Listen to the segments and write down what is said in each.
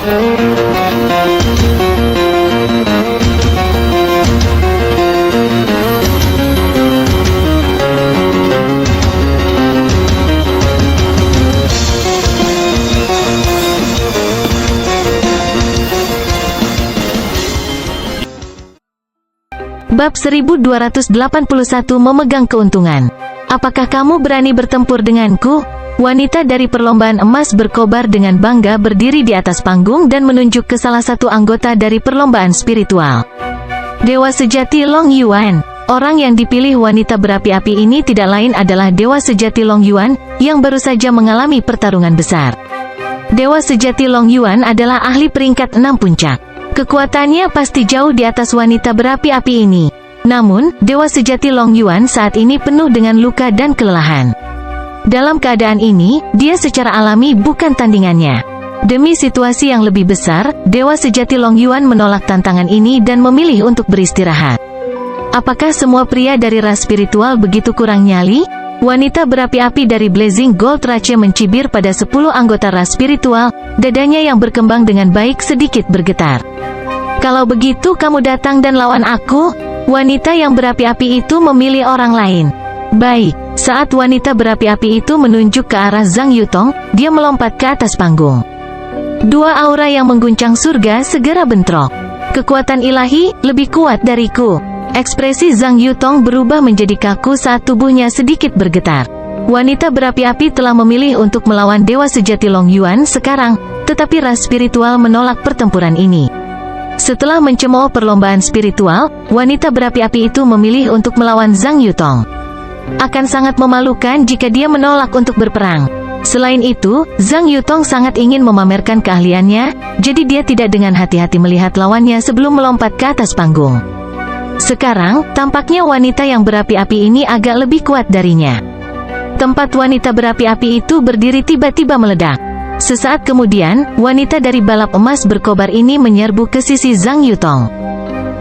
Bab 1281 memegang keuntungan. Apakah kamu berani bertempur denganku? Wanita dari perlombaan emas berkobar dengan bangga berdiri di atas panggung dan menunjuk ke salah satu anggota dari perlombaan spiritual. Dewa sejati Long Yuan. Orang yang dipilih wanita berapi-api ini tidak lain adalah Dewa sejati Long Yuan, yang baru saja mengalami pertarungan besar. Dewa sejati Long Yuan adalah ahli peringkat 6 puncak. Kekuatannya pasti jauh di atas wanita berapi-api ini. Namun, Dewa sejati Long Yuan saat ini penuh dengan luka dan kelelahan. Dalam keadaan ini, dia secara alami bukan tandingannya. Demi situasi yang lebih besar, Dewa sejati Long Yuan menolak tantangan ini dan memilih untuk beristirahat. Apakah semua pria dari ras spiritual begitu kurang nyali? Wanita berapi-api dari Blazing Gold Rache mencibir pada 10 anggota ras spiritual, dadanya yang berkembang dengan baik sedikit bergetar. Kalau begitu kamu datang dan lawan aku? Wanita yang berapi-api itu memilih orang lain. Baik, saat wanita berapi-api itu menunjuk ke arah Zhang Yutong, dia melompat ke atas panggung. Dua aura yang mengguncang surga segera bentrok. Kekuatan ilahi, lebih kuat dariku. Ekspresi Zhang Yutong berubah menjadi kaku saat tubuhnya sedikit bergetar. Wanita berapi-api telah memilih untuk melawan Dewa sejati Long Yuan sekarang, tetapi ras spiritual menolak pertempuran ini. Setelah mencemooh perlombaan spiritual, wanita berapi-api itu memilih untuk melawan Zhang Yutong. Akan sangat memalukan jika dia menolak untuk berperang. Selain itu, Zhang Yutong sangat ingin memamerkan keahliannya, jadi dia tidak dengan hati-hati melihat lawannya sebelum melompat ke atas panggung. Sekarang, tampaknya wanita yang berapi-api ini agak lebih kuat darinya. Tempat wanita berapi-api itu berdiri tiba-tiba meledak. Sesaat kemudian, wanita dari balap emas berkobar ini menyerbu ke sisi Zhang Yutong.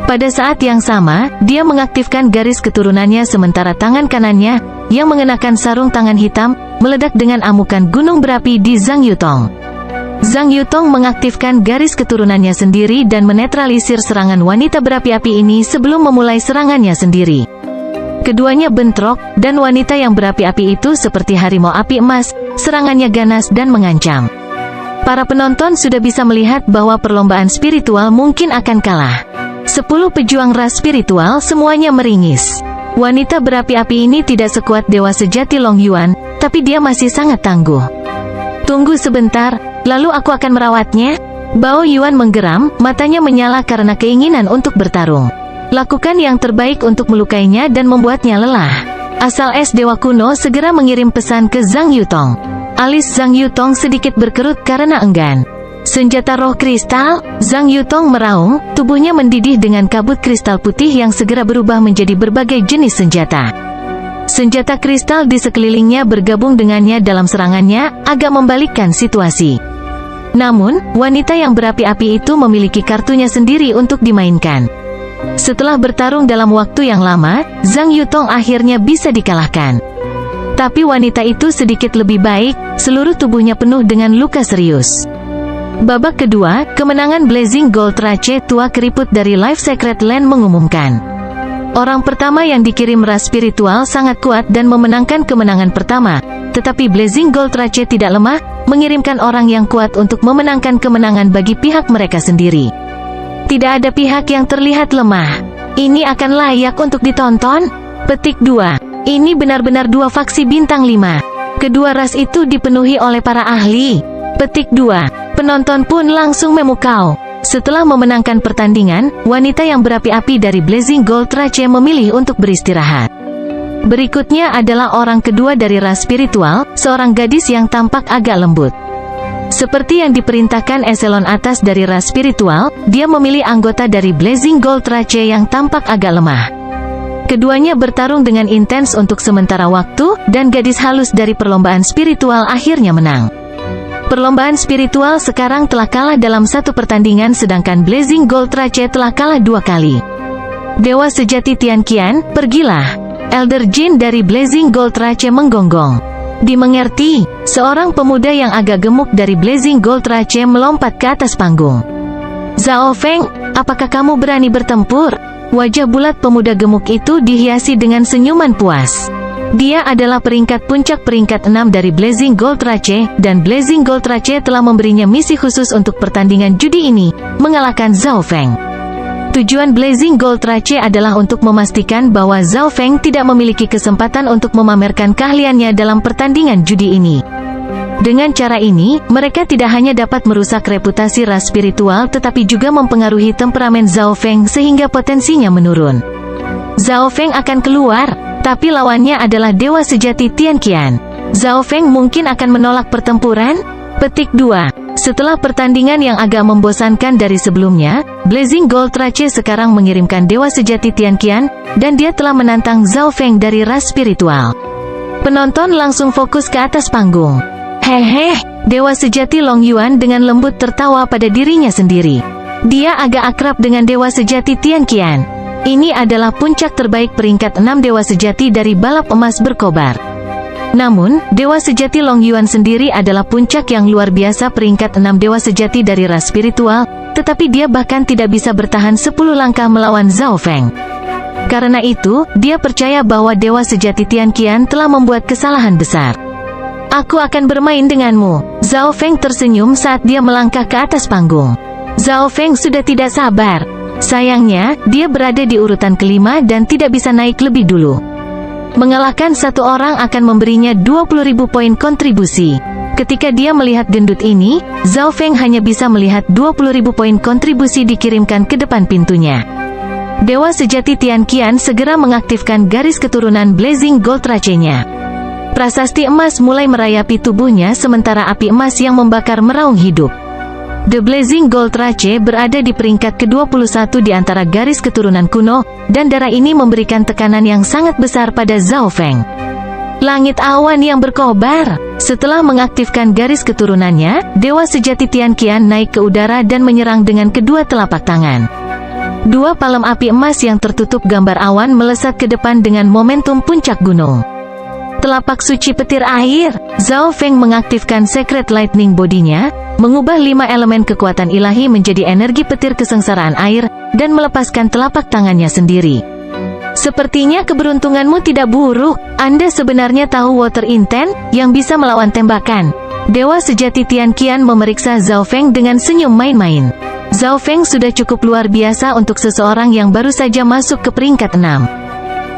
Pada saat yang sama, dia mengaktifkan garis keturunannya sementara tangan kanannya, yang mengenakan sarung tangan hitam, meledak dengan amukan gunung berapi di Zhang Yutong. Zhang Yutong mengaktifkan garis keturunannya sendiri dan menetralisir serangan wanita berapi-api ini sebelum memulai serangannya sendiri. Keduanya bentrok, dan wanita yang berapi-api itu seperti harimau api emas, serangannya ganas dan mengancam. Para penonton sudah bisa melihat bahwa perlombaan spiritual mungkin akan kalah. 10 pejuang ras spiritual semuanya meringis. Wanita berapi-api ini tidak sekuat Dewa sejati Long Yuan, tapi dia masih sangat tangguh. Tunggu sebentar, lalu aku akan merawatnya. Bao Yuan menggeram, matanya menyala karena keinginan untuk bertarung. Lakukan yang terbaik untuk melukainya dan membuatnya lelah. Asal es dewa kuno segera mengirim pesan ke Zhang Yutong. Alis Zhang Yutong sedikit berkerut karena enggan. Senjata roh kristal, Zhang Yutong meraung, tubuhnya mendidih dengan kabut kristal putih yang segera berubah menjadi berbagai jenis senjata. Senjata kristal di sekelilingnya bergabung dengannya dalam serangannya, agak membalikkan situasi. Namun, wanita yang berapi-api itu memiliki kartunya sendiri untuk dimainkan. Setelah bertarung dalam waktu yang lama, Zhang Yutong akhirnya bisa dikalahkan. Tapi wanita itu sedikit lebih baik, seluruh tubuhnya penuh dengan luka serius. Babak kedua, kemenangan Blazing Gold Rache tua keriput dari Life Secret Land mengumumkan. Orang pertama yang dikirim ras spiritual sangat kuat dan memenangkan kemenangan pertama, tetapi Blazing Gold Rache tidak lemah, mengirimkan orang yang kuat untuk memenangkan kemenangan bagi pihak mereka sendiri. Tidak ada pihak yang terlihat lemah. Ini akan layak untuk ditonton? Petik 2. Ini benar-benar dua faksi bintang 5. Kedua ras itu dipenuhi oleh para ahli. Petik 2. Penonton pun langsung memukau. Setelah memenangkan pertandingan, wanita yang berapi-api dari Blazing Gold Rache memilih untuk beristirahat. Berikutnya adalah orang kedua dari ras spiritual, seorang gadis yang tampak agak lembut. Seperti yang diperintahkan eselon atas dari ras spiritual, dia memilih anggota dari Blazing Gold Rache yang tampak agak lemah. Keduanya bertarung dengan intens untuk sementara waktu, dan gadis halus dari perlombaan spiritual akhirnya menang. Perlombaan spiritual sekarang telah kalah dalam satu pertandingan sedangkan Blazing Gold Rache telah kalah 2 kali. Dewa sejati Tian Qian, pergilah. Elder Jin dari Blazing Gold Rache menggonggong. Dimengerti, seorang pemuda yang agak gemuk dari Blazing Gold Rache melompat ke atas panggung. Zhao Feng, apakah kamu berani bertempur? Wajah bulat pemuda gemuk itu dihiasi dengan senyuman puas. Dia adalah peringkat puncak peringkat 6 dari Blazing Gold Rache, dan Blazing Gold Rache telah memberinya misi khusus untuk pertandingan judi ini, mengalahkan Zhao Feng. Tujuan Blazing Gold Rache adalah untuk memastikan bahwa Zhao Feng tidak memiliki kesempatan untuk memamerkan keahliannya dalam pertandingan judi ini. Dengan cara ini, mereka tidak hanya dapat merusak reputasi ras spiritual tetapi juga mempengaruhi temperamen Zhao Feng sehingga potensinya menurun. Zhao Feng akan keluar, tapi lawannya adalah dewa sejati Tian Qian. Zhao Feng mungkin akan menolak pertempuran? Petik 2. Setelah pertandingan yang agak membosankan dari sebelumnya, Blazing Gold Rache sekarang mengirimkan dewa sejati Tian Qian, dan dia telah menantang Zhao Feng dari ras spiritual. Penonton langsung fokus ke atas panggung. Hehe, dewa sejati Long Yuan dengan lembut tertawa pada dirinya sendiri. Dia agak akrab dengan dewa sejati Tian Qian. Ini adalah puncak terbaik peringkat 6 dewa sejati dari balap emas berkobar. Namun, dewa sejati Long Yuan sendiri adalah puncak yang luar biasa peringkat 6 dewa sejati dari ras spiritual, tetapi dia bahkan tidak bisa bertahan 10 langkah melawan Zhao Feng. Karena itu, dia percaya bahwa dewa sejati Tian Qian telah membuat kesalahan besar. Aku akan bermain denganmu. Zhao Feng tersenyum saat dia melangkah ke atas panggung. Zhao Feng sudah tidak sabar. Sayangnya, dia berada di urutan kelima dan tidak bisa naik lebih dulu. Mengalahkan satu orang akan memberinya 20.000 poin kontribusi. Ketika dia melihat gendut ini, Zhao Feng hanya bisa melihat 20.000 poin kontribusi dikirimkan ke depan pintunya. Dewa sejati Tian Qian segera mengaktifkan garis keturunan Blazing Gold Rache-nya. Prasasti emas mulai merayapi tubuhnya sementara api emas yang membakar meraung hidup. The Blazing Gold Rache berada di peringkat ke-21 di antara garis keturunan kuno, dan darah ini memberikan tekanan yang sangat besar pada Zhao Feng. Langit awan yang berkobar. Setelah mengaktifkan garis keturunannya, dewa sejati Tian Qian naik ke udara dan menyerang dengan kedua telapak tangan. Dua palem api emas yang tertutup gambar awan melesat ke depan dengan momentum puncak gunung. Telapak suci petir air. Zhao Feng mengaktifkan Secret Lightning Body-nya, mengubah 5 elemen kekuatan ilahi menjadi energi petir kesengsaraan air, dan melepaskan telapak tangannya sendiri. Sepertinya keberuntunganmu tidak buruk. Anda sebenarnya tahu Water Intent, yang bisa melawan tembakan. Dewa sejati Tian Qian memeriksa Zhao Feng dengan senyum main-main. Zhao Feng sudah cukup luar biasa untuk seseorang yang baru saja masuk ke peringkat 6.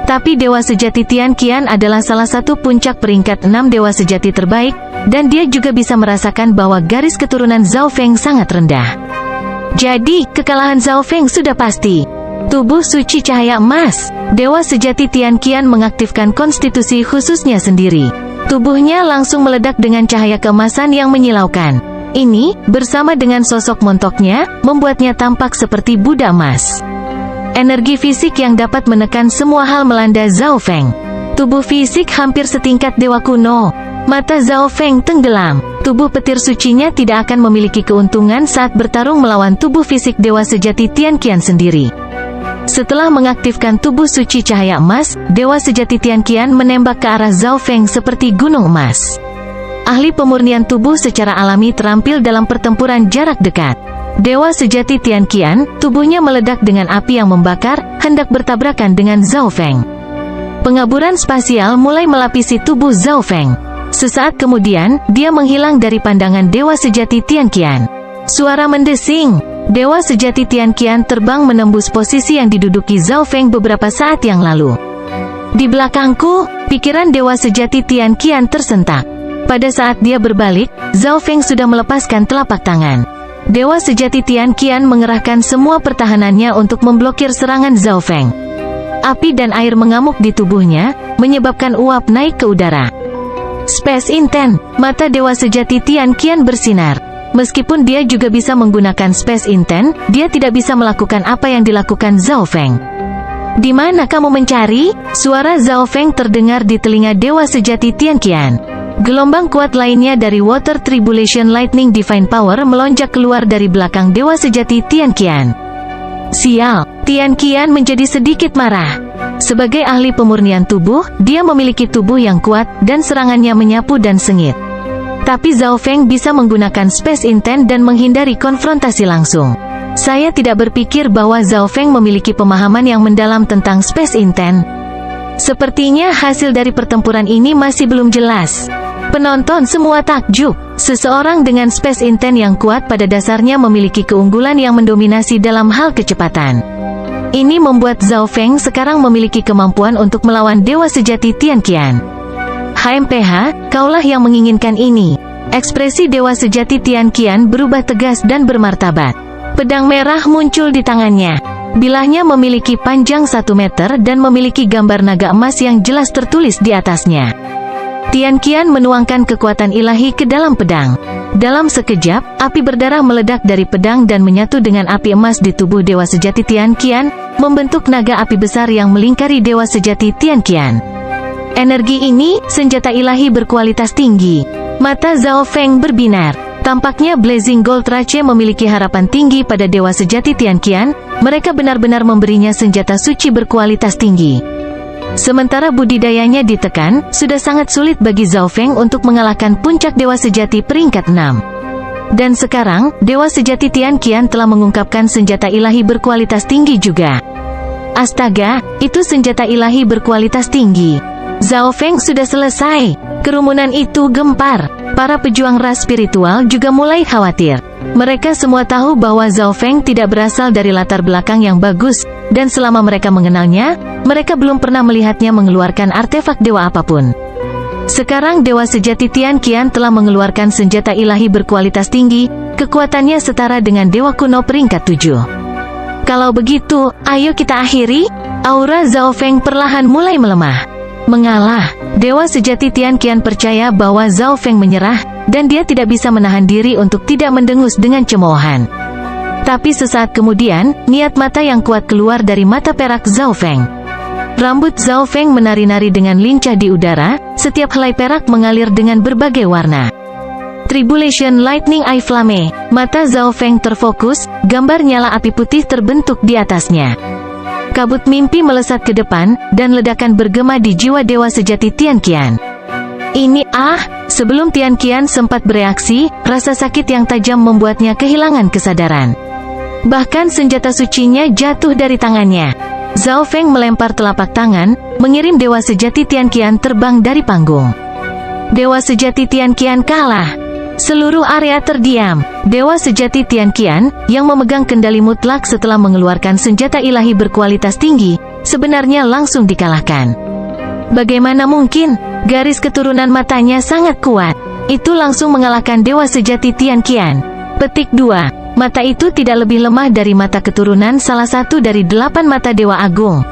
Tapi dewa sejati Tian Qian adalah salah satu puncak peringkat 6 dewa sejati terbaik, dan dia juga bisa merasakan bahwa garis keturunan Zhao Feng sangat rendah. Jadi, kekalahan Zhao Feng sudah pasti. Tubuh suci cahaya emas. Dewa sejati Tian Qian mengaktifkan konstitusi khususnya sendiri. Tubuhnya langsung meledak dengan cahaya keemasan yang menyilaukan. Ini, bersama dengan sosok montoknya, membuatnya tampak seperti Buddha emas. Energi fisik yang dapat menekan semua hal melanda Zhao Feng. Tubuh fisik hampir setingkat dewa kuno. Mata Zhao Feng tenggelam. Tubuh petir sucinya tidak akan memiliki keuntungan saat bertarung melawan tubuh fisik dewa sejati Tian Qian sendiri. Setelah mengaktifkan tubuh suci cahaya emas, dewa sejati Tian Qian menembak ke arah Zhao Feng seperti gunung emas. Ahli pemurnian tubuh secara alami terampil dalam pertempuran jarak dekat. Dewa sejati Tian Qian, tubuhnya meledak dengan api yang membakar, hendak bertabrakan dengan Zhao Feng. Pengaburan spasial mulai melapisi tubuh Zhao Feng. Sesaat kemudian, dia menghilang dari pandangan dewa sejati Tian Qian. Suara mendesing. Dewa sejati Tian Qian terbang menembus posisi yang diduduki Zhao Feng beberapa saat yang lalu. Di belakangku, pikiran dewa sejati Tian Qian tersentak. Pada saat dia berbalik, Zhao Feng sudah melepaskan telapak tangan. Dewa sejati Tian Qian mengerahkan semua pertahanannya untuk memblokir serangan Zhao Feng. Api dan air mengamuk di tubuhnya, menyebabkan uap naik ke udara. Space Intent. Mata dewa sejati Tian Qian bersinar. Meskipun dia juga bisa menggunakan Space Intent, dia tidak bisa melakukan apa yang dilakukan Zhao Feng. Di mana kamu mencari? Suara Zhao Feng terdengar di telinga dewa sejati Tian Qian. Gelombang kuat lainnya dari Water Tribulation Lightning Divine Power melonjak keluar dari belakang dewa sejati Tian Qian. Sial, Tian Qian menjadi sedikit marah. Sebagai ahli pemurnian tubuh, dia memiliki tubuh yang kuat, dan serangannya menyapu dan sengit. Tapi Zhao Feng bisa menggunakan Space Intent dan menghindari konfrontasi langsung. Saya tidak berpikir bahwa Zhao Feng memiliki pemahaman yang mendalam tentang Space Intent. Sepertinya hasil dari pertempuran ini masih belum jelas. Penonton semua takjub. Seseorang dengan Space Intent yang kuat pada dasarnya memiliki keunggulan yang mendominasi dalam hal kecepatan. Ini membuat Zhao Feng sekarang memiliki kemampuan untuk melawan Dewa Sejati Tian Qian. HMPH, kaulah yang menginginkan ini. Ekspresi Dewa Sejati Tian Qian berubah tegas dan bermartabat. Pedang merah muncul di tangannya. Bilahnya memiliki panjang 1 meter dan memiliki gambar naga emas yang jelas tertulis di atasnya. Tian Qian menuangkan kekuatan ilahi ke dalam pedang. Dalam sekejap, api berdarah meledak dari pedang dan menyatu dengan api emas di tubuh Dewa Sejati Tian Qian, membentuk naga api besar yang melingkari Dewa Sejati Tian Qian. Energi ini, senjata ilahi berkualitas tinggi. Mata Zhao Feng berbinar. Tampaknya Blazing Gold Rache memiliki harapan tinggi pada Dewa Sejati Tian Qian. Mereka benar-benar memberinya senjata suci berkualitas tinggi. Sementara budidayanya ditekan, sudah sangat sulit bagi Zhao Feng untuk mengalahkan puncak Dewa Sejati peringkat 6. Dan sekarang, Dewa Sejati Tian Qian telah mengungkapkan senjata ilahi berkualitas tinggi juga. Astaga, itu senjata ilahi berkualitas tinggi. Zhao Feng sudah selesai. Kerumunan itu gempar. Para pejuang ras spiritual juga mulai khawatir. Mereka semua tahu bahwa Zhao Feng tidak berasal dari latar belakang yang bagus, dan selama mereka mengenalnya, mereka belum pernah melihatnya mengeluarkan artefak dewa apapun. Sekarang Dewa Sejati Tian Qian telah mengeluarkan senjata ilahi berkualitas tinggi, kekuatannya setara dengan Dewa Kuno peringkat 7. Kalau begitu, ayo kita akhiri. Aura Zhao Feng perlahan mulai melemah. Mengalah, Dewa Sejati Tian Qian percaya bahwa Zhao Feng menyerah, dan dia tidak bisa menahan diri untuk tidak mendengus dengan cemoohan. Tapi sesaat kemudian, niat mata yang kuat keluar dari mata perak Zhao Feng. Rambut Zhao Feng menari-nari dengan lincah di udara, setiap helai perak mengalir dengan berbagai warna. Tribulation Lightning Eye Flame, mata Zhao Feng terfokus, gambar nyala api putih terbentuk di atasnya. Kabut mimpi melesat ke depan, dan ledakan bergema di jiwa Dewa Sejati Tian Qian. Sebelum Tian Qian sempat bereaksi, rasa sakit yang tajam membuatnya kehilangan kesadaran. Bahkan senjata sucinya jatuh dari tangannya. Zhao Feng melempar telapak tangan, mengirim Dewa Sejati Tian Qian terbang dari panggung. Dewa Sejati Tian Qian kalah. Seluruh area terdiam. Dewa Sejati Tian Qian, yang memegang kendali mutlak setelah mengeluarkan senjata ilahi berkualitas tinggi, sebenarnya langsung dikalahkan. Bagaimana mungkin? Garis keturunan matanya sangat kuat. Itu langsung mengalahkan Dewa Sejati Tian Qian. Petik 2. Mata itu tidak lebih lemah dari mata keturunan salah satu dari 8 mata Dewa Agung.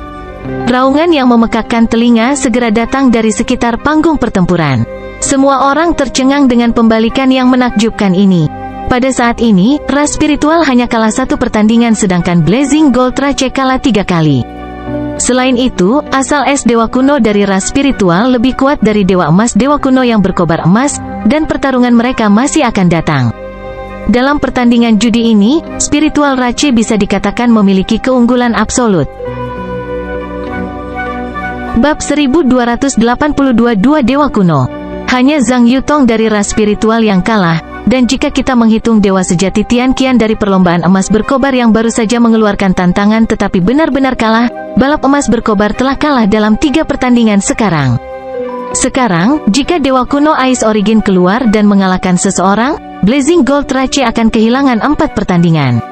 Raungan yang memekakkan telinga segera datang dari sekitar panggung pertempuran. Semua orang tercengang dengan pembalikan yang menakjubkan ini. Pada saat ini, ras spiritual hanya kalah 1 pertandingan sedangkan Blazing Gold Rache kalah 3 kali. Selain itu, asal es Dewa Kuno dari ras spiritual lebih kuat dari Dewa Emas Dewa Kuno yang berkobar emas, dan pertarungan mereka masih akan datang. Dalam pertandingan judi ini, Spiritual Rache bisa dikatakan memiliki keunggulan absolut. Bab 1282 Dua Dewa Kuno. Hanya Zhang Yutong dari ras spiritual yang kalah, dan jika kita menghitung Dewa Sejati Tian Qian dari perlombaan emas berkobar yang baru saja mengeluarkan tantangan tetapi benar-benar kalah, balap emas berkobar telah kalah dalam 3 pertandingan sekarang. Sekarang, jika Dewa Kuno Ice Origin keluar dan mengalahkan seseorang, Blazing Gold Rache akan kehilangan 4 pertandingan.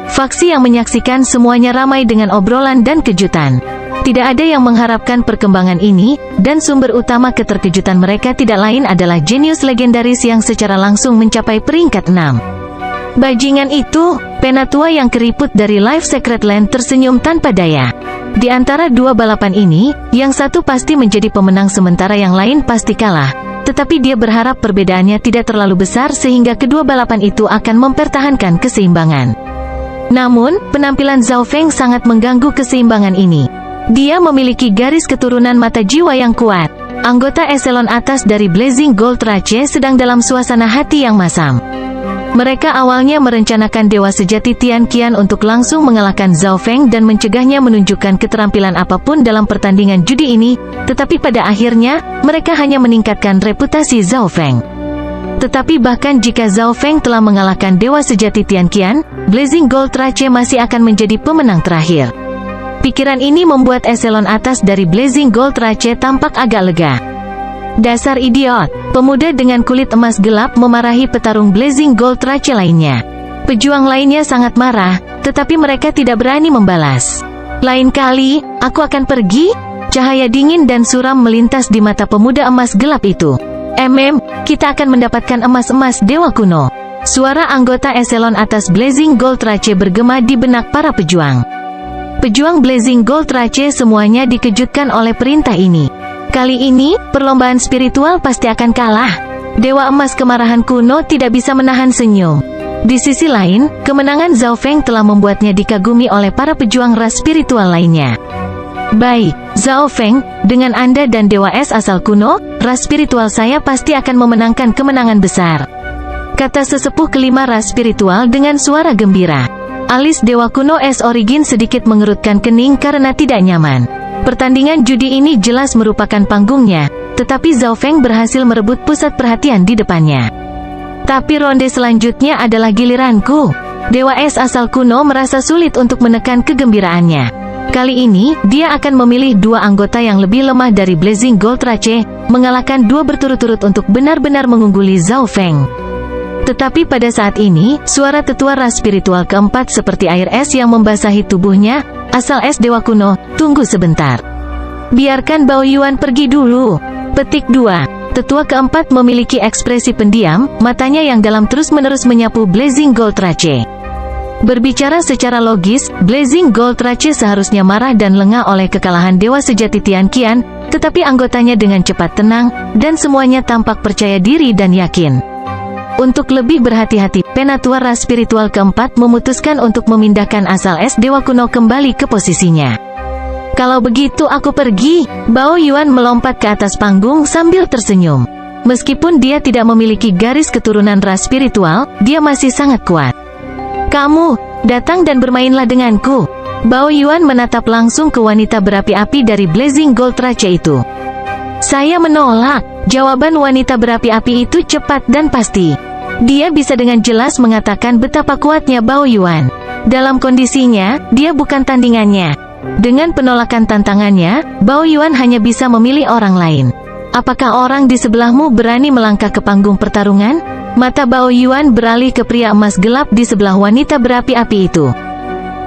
Faksi yang menyaksikan semuanya ramai dengan obrolan dan kejutan. Tidak ada yang mengharapkan perkembangan ini, dan sumber utama keterkejutan mereka tidak lain adalah jenius legendaris yang secara langsung mencapai peringkat 6. Bajingan itu, penatua yang keriput dari Life Secret Land tersenyum tanpa daya. Di antara 2 balapan ini, yang satu pasti menjadi pemenang sementara yang lain pasti kalah. Tetapi dia berharap perbedaannya tidak terlalu besar sehingga kedua balapan itu akan mempertahankan keseimbangan. Namun, penampilan Zhao Feng sangat mengganggu keseimbangan ini. Dia memiliki garis keturunan mata jiwa yang kuat. Anggota eselon atas dari Blazing Gold Rache sedang dalam suasana hati yang masam. Mereka awalnya merencanakan Dewa Sejati Tian Qian untuk langsung mengalahkan Zhao Feng dan mencegahnya menunjukkan keterampilan apapun dalam pertandingan judi ini, tetapi pada akhirnya, mereka hanya meningkatkan reputasi Zhao Feng. Tetapi bahkan jika Zhao Feng telah mengalahkan Dewa Sejati Tian Qian, Blazing Gold Rache masih akan menjadi pemenang terakhir. Pikiran ini membuat eselon atas dari Blazing Gold Rache tampak agak lega. Dasar idiot, pemuda dengan kulit emas gelap memarahi petarung Blazing Gold Rache lainnya. Pejuang lainnya sangat marah, tetapi mereka tidak berani membalas. Lain kali, aku akan pergi. Cahaya dingin dan suram melintas di mata pemuda emas gelap itu. Kita akan mendapatkan emas-emas Dewa Kuno. Suara anggota eselon atas Blazing Gold Rache bergema di benak para pejuang. Pejuang Blazing Gold Rache semuanya dikejutkan oleh perintah ini. Kali ini, perlombaan spiritual pasti akan kalah. Dewa emas kemarahan kuno tidak bisa menahan senyum. Di sisi lain, kemenangan Zhao Feng telah membuatnya dikagumi oleh para pejuang ras spiritual lainnya. Baik, Zhao Feng, dengan Anda dan Dewa Es asal kuno, ras spiritual saya pasti akan memenangkan kemenangan besar. Kata sesepuh kelima ras spiritual dengan suara gembira. Alis Dewa Kuno Es Origin sedikit mengerutkan kening karena tidak nyaman. Pertandingan judi ini jelas merupakan panggungnya, tetapi Zhao Feng berhasil merebut pusat perhatian di depannya. Tapi ronde selanjutnya adalah giliranku. Dewa Es asal kuno merasa sulit untuk menekan kegembiraannya. Kali ini, dia akan memilih dua anggota yang lebih lemah dari Blazing Gold Rache, mengalahkan dua berturut-turut untuk benar-benar mengungguli Zhao Feng. Tetapi pada saat ini, suara tetua ras spiritual keempat seperti air es yang membasahi tubuhnya, asal es Dewa Kuno, tunggu sebentar. Biarkan Bao Yuan pergi dulu. Petik 2. Tetua keempat memiliki ekspresi pendiam, matanya yang dalam terus-menerus menyapu Blazing Gold Rache. Berbicara secara logis, Blazing Gold Rache seharusnya marah dan lengah oleh kekalahan Dewa Sejati Tian Qian, tetapi anggotanya dengan cepat tenang, dan semuanya tampak percaya diri dan yakin. Untuk lebih berhati-hati, penatua ras spiritual keempat memutuskan untuk memindahkan asal es Dewa Kuno kembali ke posisinya. Kalau begitu aku pergi. Bao Yuan melompat ke atas panggung sambil tersenyum. Meskipun dia tidak memiliki garis keturunan ras spiritual, dia masih sangat kuat. Kamu, datang dan bermainlah denganku. Bao Yuan menatap langsung ke wanita berapi-api dari Blazing Gold Rache itu. Saya menolak. Jawaban wanita berapi-api itu cepat dan pasti. Dia bisa dengan jelas mengatakan betapa kuatnya Bao Yuan. Dalam kondisinya, dia bukan tandingannya. Dengan penolakan tantangannya, Bao Yuan hanya bisa memilih orang lain. Apakah orang di sebelahmu berani melangkah ke panggung pertarungan? Mata Bao Yuan beralih ke pria emas gelap di sebelah wanita berapi-api itu.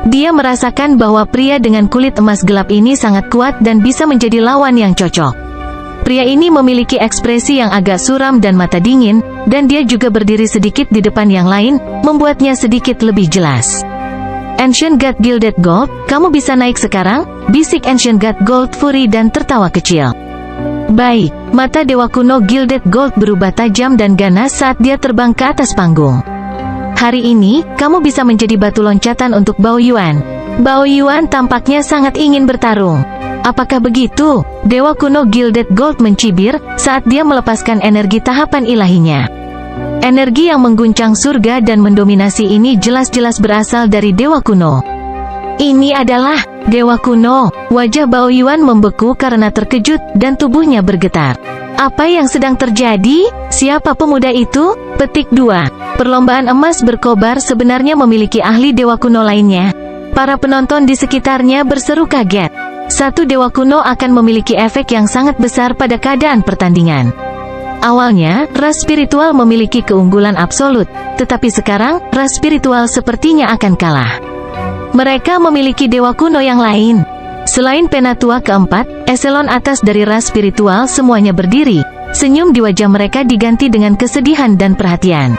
Dia merasakan bahwa pria dengan kulit emas gelap ini sangat kuat dan bisa menjadi lawan yang cocok. Pria ini memiliki ekspresi yang agak suram dan mata dingin, dan dia juga berdiri sedikit di depan yang lain, membuatnya sedikit lebih jelas. Ancient God Gilded Gold, kamu bisa naik sekarang? Bisik Ancient God Gold Fury dan tertawa kecil. Baik, mata Dewa Kuno Gilded Gold berubah tajam dan ganas saat dia terbang ke atas panggung. Hari ini, kamu bisa menjadi batu loncatan untuk Bao Yuan. Bao Yuan tampaknya sangat ingin bertarung. Apakah begitu? Dewa Kuno Gilded Gold mencibir saat dia melepaskan energi tahapan ilahinya. Energi yang mengguncang surga dan mendominasi ini jelas-jelas berasal dari Dewa Kuno. Ini adalah Dewa Kuno. Wajah Bao Yuan membeku karena terkejut dan tubuhnya bergetar. Apa yang sedang terjadi? Siapa pemuda itu? Petik 2. Perlombaan emas berkobar sebenarnya memiliki ahli Dewa Kuno lainnya. Para penonton di sekitarnya berseru kaget. Satu Dewa Kuno akan memiliki efek yang sangat besar pada keadaan pertandingan. Awalnya, ras spiritual memiliki keunggulan absolut, tetapi sekarang, ras spiritual sepertinya akan kalah. Mereka memiliki Dewa Kuno yang lain. Selain penatua keempat, eselon atas dari ras spiritual semuanya berdiri. Senyum di wajah mereka diganti dengan kesedihan dan perhatian.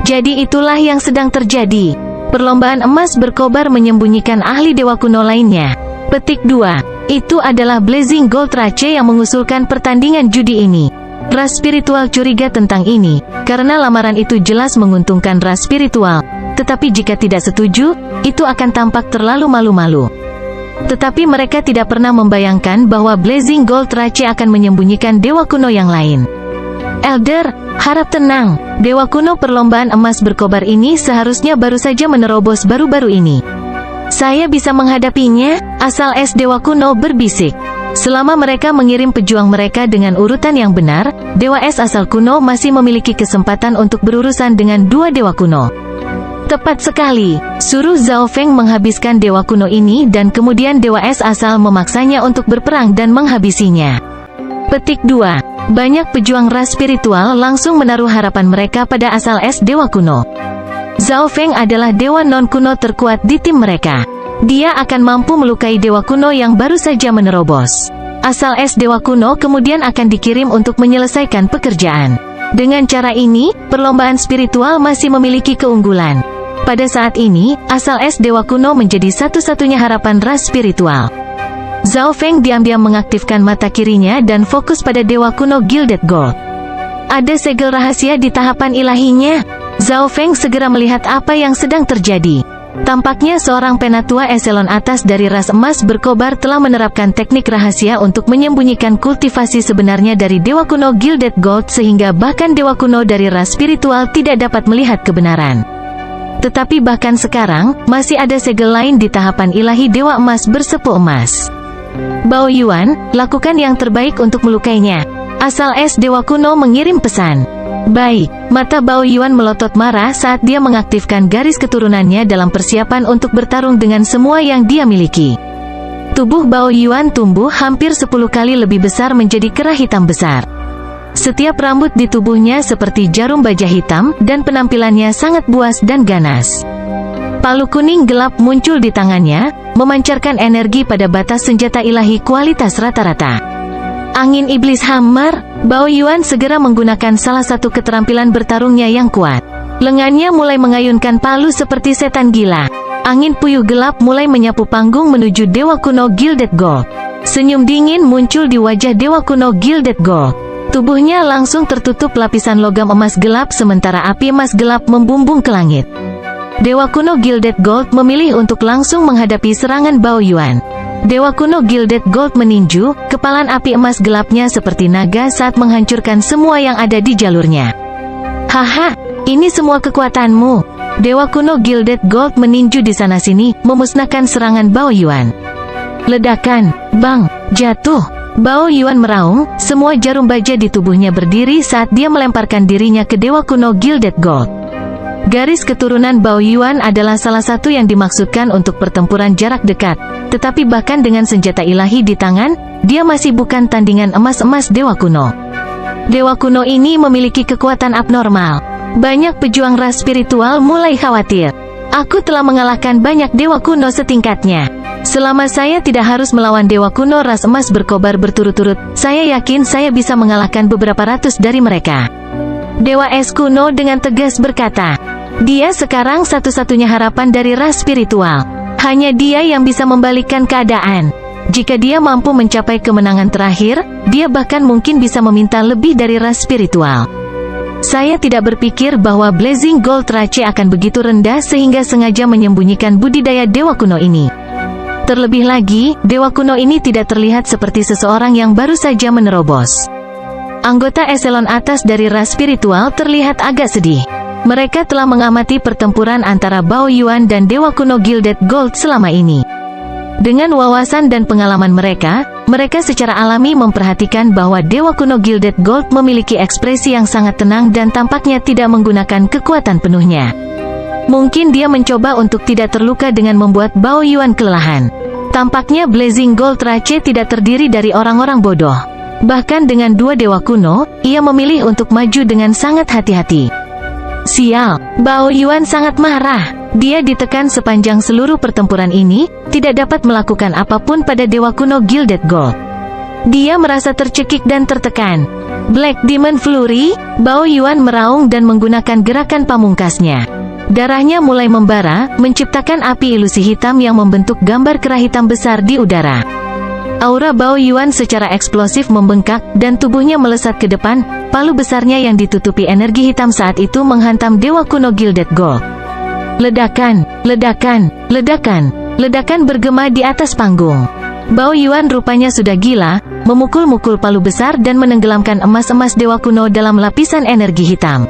Jadi itulah yang sedang terjadi. Perlombaan emas berkobar menyembunyikan ahli Dewa Kuno lainnya. Petik 2. Itu adalah Blazing Gold Rache yang mengusulkan pertandingan judi ini. Ras spiritual curiga tentang ini, karena lamaran itu jelas menguntungkan ras spiritual. Tetapi jika tidak setuju, itu akan tampak terlalu malu-malu. Tetapi mereka tidak pernah membayangkan bahwa Blazing Gold Rache akan menyembunyikan Dewa Kuno yang lain. Elder, harap tenang. Dewa kuno perlombaan emas berkobar ini seharusnya baru saja menerobos baru-baru ini. Saya bisa menghadapinya, asal es Dewa kuno berbisik. Selama mereka mengirim pejuang mereka dengan urutan yang benar, Dewa Es asal kuno masih memiliki kesempatan untuk berurusan dengan dua dewa kuno. Tepat sekali, suruh Zhao Feng menghabiskan dewa kuno ini dan kemudian Dewa Es asal memaksanya untuk berperang dan menghabisinya. Petik 2. Banyak pejuang ras spiritual langsung menaruh harapan mereka pada asal es dewa kuno. Zhao Feng adalah dewa non-kuno terkuat di tim mereka. Dia akan mampu melukai dewa kuno yang baru saja menerobos. Asal es dewa kuno kemudian akan dikirim untuk menyelesaikan pekerjaan. Dengan cara ini, perlombaan spiritual masih memiliki keunggulan. Pada saat ini, asal es dewa kuno menjadi satu-satunya harapan ras spiritual. Zhao Feng diam-diam mengaktifkan mata kirinya dan fokus pada dewa kuno Gilded Gold. Ada segel rahasia di tahapan ilahinya. Zhao Feng segera melihat apa yang sedang terjadi. Tampaknya seorang penatua eselon atas dari ras emas berkobar telah menerapkan teknik rahasia untuk menyembunyikan kultivasi sebenarnya dari dewa kuno Gilded Gold sehingga bahkan dewa kuno dari ras spiritual tidak dapat melihat kebenaran. Tetapi bahkan sekarang, masih ada segel lain di tahapan ilahi dewa emas bersepu emas. Bao Yuan, lakukan yang terbaik untuk melukainya. Asal es dewa kuno mengirim pesan. Baik, mata Bao Yuan melotot marah saat dia mengaktifkan garis keturunannya dalam persiapan untuk bertarung dengan semua yang dia miliki. Tubuh Bao Yuan tumbuh hampir 10 kali lebih besar menjadi kerah hitam besar. Setiap rambut di tubuhnya seperti jarum baja hitam, dan penampilannya sangat buas dan ganas. Palu kuning gelap muncul di tangannya, memancarkan energi pada batas senjata ilahi kualitas rata-rata. Angin iblis hammer, Bao Yuan segera menggunakan salah satu keterampilan bertarungnya yang kuat. Lengannya mulai mengayunkan palu seperti setan gila. Angin puyuh gelap mulai menyapu panggung menuju dewa kuno Gilded Gold. Senyum dingin muncul di wajah dewa kuno Gilded Gold. Tubuhnya langsung tertutup lapisan logam emas gelap sementara api emas gelap membumbung ke langit. Dewa kuno Gilded Gold memilih untuk langsung menghadapi serangan Bao Yuan. Dewa kuno Gilded Gold meninju, kepalan api emas gelapnya seperti naga saat menghancurkan semua yang ada di jalurnya. Haha, ini semua kekuatanmu. Dewa kuno Gilded Gold meninju di sana-sini, memusnahkan serangan Bao Yuan. Ledakan, bang, jatuh. Bao Yuan meraung, semua jarum baja di tubuhnya berdiri saat dia melemparkan dirinya ke dewa kuno Gilded Gold. Garis keturunan Bao Yuan adalah salah satu yang dimaksudkan untuk pertempuran jarak dekat, tetapi bahkan dengan senjata ilahi di tangan, dia masih bukan tandingan emas-emas dewa kuno. Dewa kuno ini memiliki kekuatan abnormal. Banyak pejuang ras spiritual mulai khawatir. Aku telah mengalahkan banyak dewa kuno setingkatnya. Selama saya tidak harus melawan dewa kuno ras emas berkobar berturut-turut, saya yakin saya bisa mengalahkan beberapa ratus dari mereka. Dewa es kuno dengan tegas berkata, dia sekarang satu-satunya harapan dari ras spiritual. Hanya dia yang bisa membalikkan keadaan. Jika dia mampu mencapai kemenangan terakhir, dia bahkan mungkin bisa meminta lebih dari ras spiritual. Saya tidak berpikir bahwa Blazing Gold Rache akan begitu rendah sehingga sengaja menyembunyikan budidaya dewa kuno ini. Terlebih lagi, dewa kuno ini tidak terlihat seperti seseorang yang baru saja menerobos. Anggota eselon atas dari ras spiritual terlihat agak sedih. Mereka telah mengamati pertempuran antara Bao Yuan dan dewa kuno Gilded Gold selama ini. Dengan wawasan dan pengalaman mereka secara alami memperhatikan bahwa dewa kuno Gilded Gold memiliki ekspresi yang sangat tenang dan tampaknya tidak menggunakan kekuatan penuhnya. Mungkin dia mencoba untuk tidak terluka dengan membuat Bao Yuan kelelahan. Tampaknya Blazing Gold Rache tidak terdiri dari orang-orang bodoh. Bahkan dengan dua dewa kuno, ia memilih untuk maju dengan sangat hati-hati. Sial, Bao Yuan sangat marah. Dia ditekan sepanjang seluruh pertempuran ini, tidak dapat melakukan apapun pada dewa kuno Gilded Gold. Dia merasa tercekik dan tertekan. Black Demon Flurry, Bao Yuan meraung dan menggunakan gerakan pamungkasnya. Darahnya mulai membara, menciptakan api ilusi hitam yang membentuk gambar kerah hitam besar di udara. Aura Bao Yuan secara eksplosif membengkak, dan tubuhnya melesat ke depan, palu besarnya yang ditutupi energi hitam saat itu menghantam dewa kuno Gilded Gold. Ledakan, ledakan, ledakan, ledakan bergema di atas panggung. Bao Yuan rupanya sudah gila, memukul-mukul palu besar dan menenggelamkan emas-emas dewa kuno dalam lapisan energi hitam.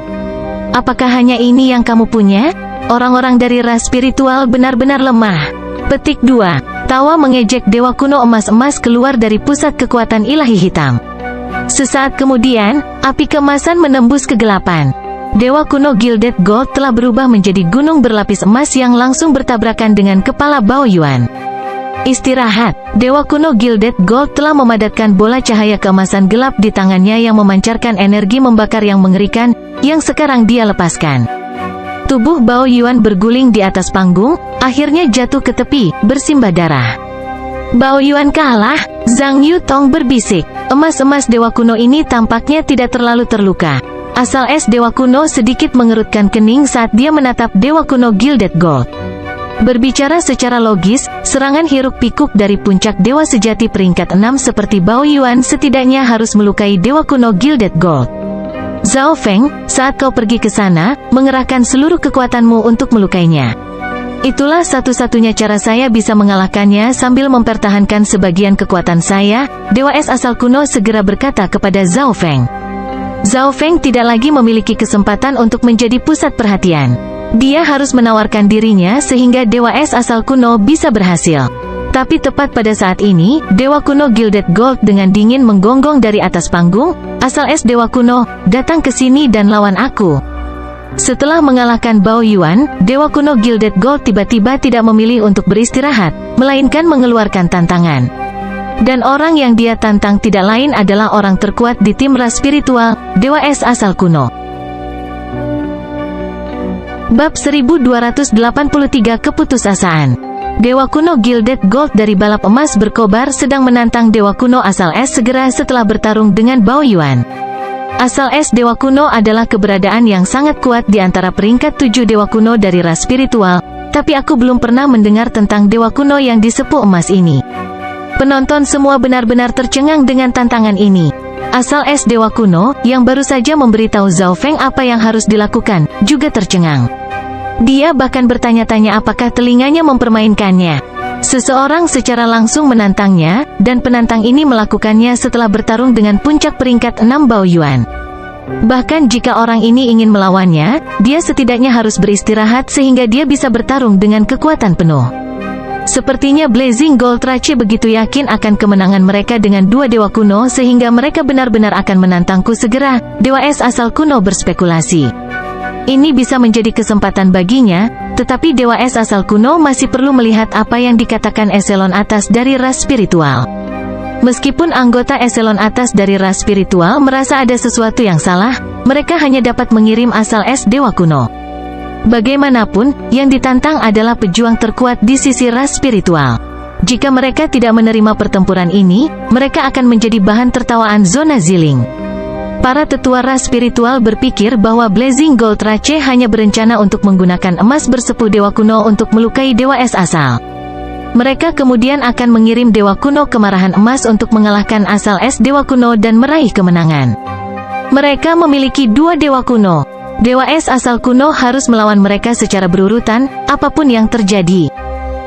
Apakah hanya ini yang kamu punya? Orang-orang dari ras spiritual benar-benar lemah. Petik 2. Tawa mengejek dewa kuno emas-emas keluar dari pusat kekuatan ilahi hitam. Sesaat kemudian, api keemasan menembus kegelapan. Dewa kuno Gilded Gold telah berubah menjadi gunung berlapis emas yang langsung bertabrakan dengan kepala Bao Yuan. Istirahat. Dewa kuno Gilded Gold telah memadatkan bola cahaya keemasan gelap di tangannya yang memancarkan energi membakar yang mengerikan, yang sekarang dia lepaskan. Tubuh Bao Yuan berguling di atas panggung, akhirnya jatuh ke tepi, bersimbah darah. Bao Yuan kalah, Zhang Yutong berbisik. Emas-emas dewa kuno ini tampaknya tidak terlalu terluka. Asal es dewa kuno sedikit mengerutkan kening saat dia menatap dewa kuno Gilded Gold. Berbicara secara logis, serangan hiruk-pikuk dari puncak dewa sejati peringkat 6 seperti Bao Yuan setidaknya harus melukai dewa kuno Gilded Gold. Zhao Feng, saat kau pergi ke sana, mengerahkan seluruh kekuatanmu untuk melukainya. Itulah satu-satunya cara saya bisa mengalahkannya sambil mempertahankan sebagian kekuatan saya, Dewa Es asal kuno segera berkata kepada Zhao Feng. Zhao Feng tidak lagi memiliki kesempatan untuk menjadi pusat perhatian. Dia harus menawarkan dirinya sehingga Dewa Es asal kuno bisa berhasil. Tapi tepat pada saat ini, Dewa kuno Gilded Gold dengan dingin menggonggong dari atas panggung, asal es dewa kuno, datang ke sini dan lawan aku. Setelah mengalahkan Bao Yuan, Dewa kuno Gilded Gold tiba-tiba tidak memilih untuk beristirahat, melainkan mengeluarkan tantangan. Dan orang yang dia tantang tidak lain adalah orang terkuat di tim ras spiritual, Dewa Es asal kuno. Bab 1283 Keputusasaan. Dewa kuno Gilded Gold dari balap emas berkobar sedang menantang dewa kuno asal es segera setelah bertarung dengan Bao Yuan. Asal es dewa kuno adalah keberadaan yang sangat kuat di antara peringkat 7 dewa kuno dari ras spiritual, tapi aku belum pernah mendengar tentang dewa kuno yang disepuh emas ini. Penonton semua benar-benar tercengang dengan tantangan ini. Asal es dewa kuno, yang baru saja memberitahu Zhao Feng apa yang harus dilakukan, juga tercengang. Dia bahkan bertanya-tanya apakah telinganya mempermainkannya. Seseorang secara langsung menantangnya, dan penantang ini melakukannya setelah bertarung dengan puncak peringkat 6 Bao Yuan. Bahkan jika orang ini ingin melawannya, dia setidaknya harus beristirahat sehingga dia bisa bertarung dengan kekuatan penuh. Sepertinya Blazing Gold Rache begitu yakin akan kemenangan mereka dengan dua dewa kuno sehingga mereka benar-benar akan menantangku segera, Dewa Es asal kuno berspekulasi. Ini bisa menjadi kesempatan baginya, tetapi Dewa Es asal kuno masih perlu melihat apa yang dikatakan eselon atas dari ras spiritual. Meskipun anggota eselon atas dari ras spiritual merasa ada sesuatu yang salah, mereka hanya dapat mengirim asal es dewa kuno. Bagaimanapun, yang ditantang adalah pejuang terkuat di sisi ras spiritual. Jika mereka tidak menerima pertempuran ini, mereka akan menjadi bahan tertawaan zona Ziling. Para tetua ras spiritual berpikir bahwa Blazing Gold Rache hanya berencana untuk menggunakan emas bersepuh dewa kuno untuk melukai Dewa Es asal. Mereka kemudian akan mengirim dewa kuno kemarahan emas untuk mengalahkan asal es dewa kuno dan meraih kemenangan. Mereka memiliki dua dewa kuno. Dewa Es asal kuno harus melawan mereka secara berurutan, apapun yang terjadi.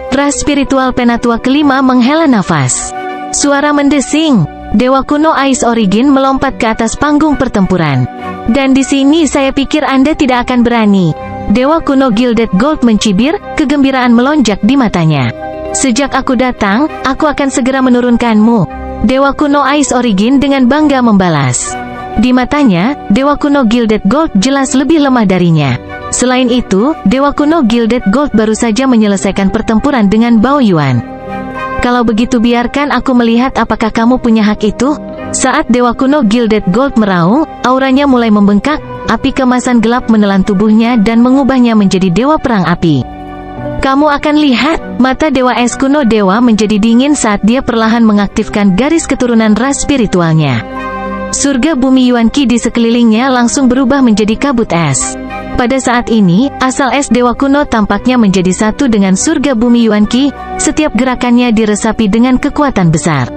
Ras spiritual penatua kelima menghela nafas. Suara mendesing. Dewa kuno Ice Origin melompat ke atas panggung pertempuran. Dan di sini saya pikir Anda tidak akan berani. Dewa kuno Gilded Gold mencibir, kegembiraan melonjak di matanya. Sejak aku datang, aku akan segera menurunkanmu. Dewa kuno Ice Origin dengan bangga membalas. Di matanya, Dewa kuno Gilded Gold jelas lebih lemah darinya. Selain itu, Dewa kuno Gilded Gold baru saja menyelesaikan pertempuran dengan Bao Yuan. Kalau begitu biarkan aku melihat apakah kamu punya hak itu. Saat Dewa kuno Gilded Gold meraung, auranya mulai membengkak, api kemasan gelap menelan tubuhnya dan mengubahnya menjadi dewa perang api. Kamu akan lihat, mata Dewa Es kuno dewa menjadi dingin saat dia perlahan mengaktifkan garis keturunan ras spiritualnya. Surga bumi Yuan Qi di sekelilingnya langsung berubah menjadi kabut es. Pada saat ini, asal es dewa kuno tampaknya menjadi satu dengan surga bumi Yuan Qi, setiap gerakannya diresapi dengan kekuatan besar.